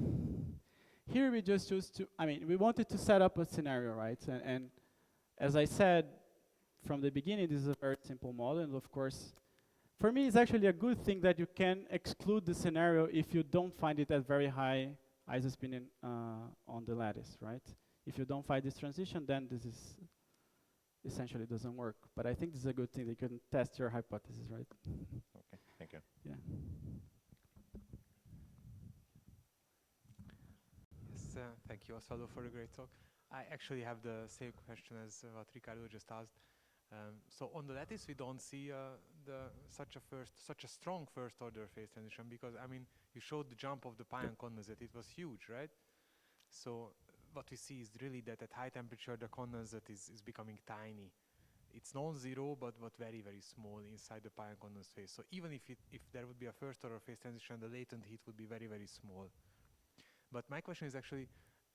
here we just choose to, I mean, we wanted to set up a scenario, right? And as I said from the beginning, this is a very simple model, and of course, for me, it's actually a good thing that you can exclude the scenario if you don't find it at very high isospin on the lattice, right? If you don't find this transition, then this is essentially doesn't work. But I think this is a good thing that you can test your hypothesis, right? Okay, thank you. Yeah. Yes, thank you, Osvaldo, for a great talk. I actually have the same question as what Ricardo just asked. So on the lattice, we don't see such a strong first order phase transition, because I mean, you showed the jump of the Pion condensate, it was huge, right? So what we see is really that at high temperature, the condensate is becoming tiny. It's non-zero, but very, very small inside the Pion condensate phase. So even if there would be a first order phase transition, the latent heat would be very, very small. But my question is actually,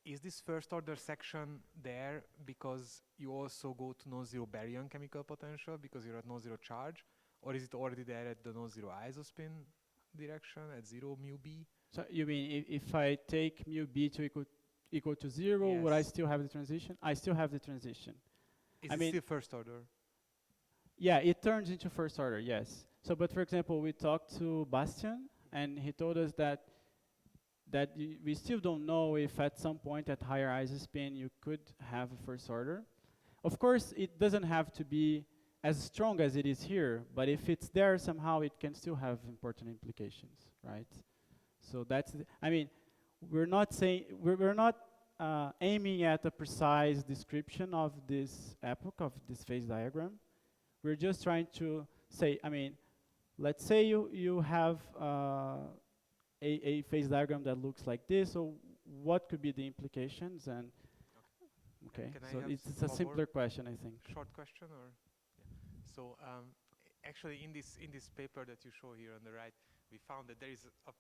is this first order section there because you also go to non-zero baryon chemical potential because you're at non-zero charge? Or is it already there at the non-zero isospin direction at 0 mu b? So you mean if I take mu b to equal to 0, yes. Would I still have the transition? I still have the transition. Is it still first order? Yeah, it turns into first order, yes. So, but for example, we talked to Bastian, and he told us that we still don't know if at some point at higher isospin you could have a first order. Of course, it doesn't have to be as strong as it is here, but if it's there somehow, it can still have important implications, right? So that's, I mean, we're not saying, we're not aiming at a precise description of this epoch, of this phase diagram. We're just trying to say, I mean, let's say you have a phase diagram that looks like this, so what could be the implications? And okay, so it's a simpler question, I think. Short question, or yeah. So actually, in this paper that you show here on the right, we found that there is a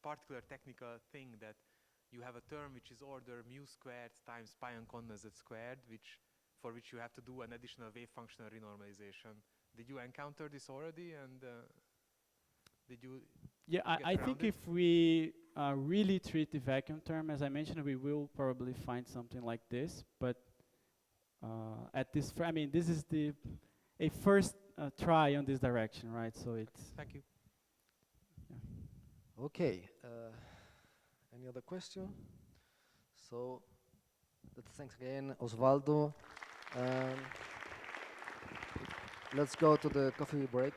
particular technical thing that you have a term which is order mu squared times Pion condensate squared, for which you have to do an additional wave functional renormalization. Did you encounter this already, and did you? Yeah, I think if we really treat the vacuum term, as I mentioned, we will probably find something like this. But at this, I mean, this is a first try on this direction, right? So it's. Thank you. Yeah. Okay. Any other question? So, thanks again, Osvaldo. Let's go to the coffee break.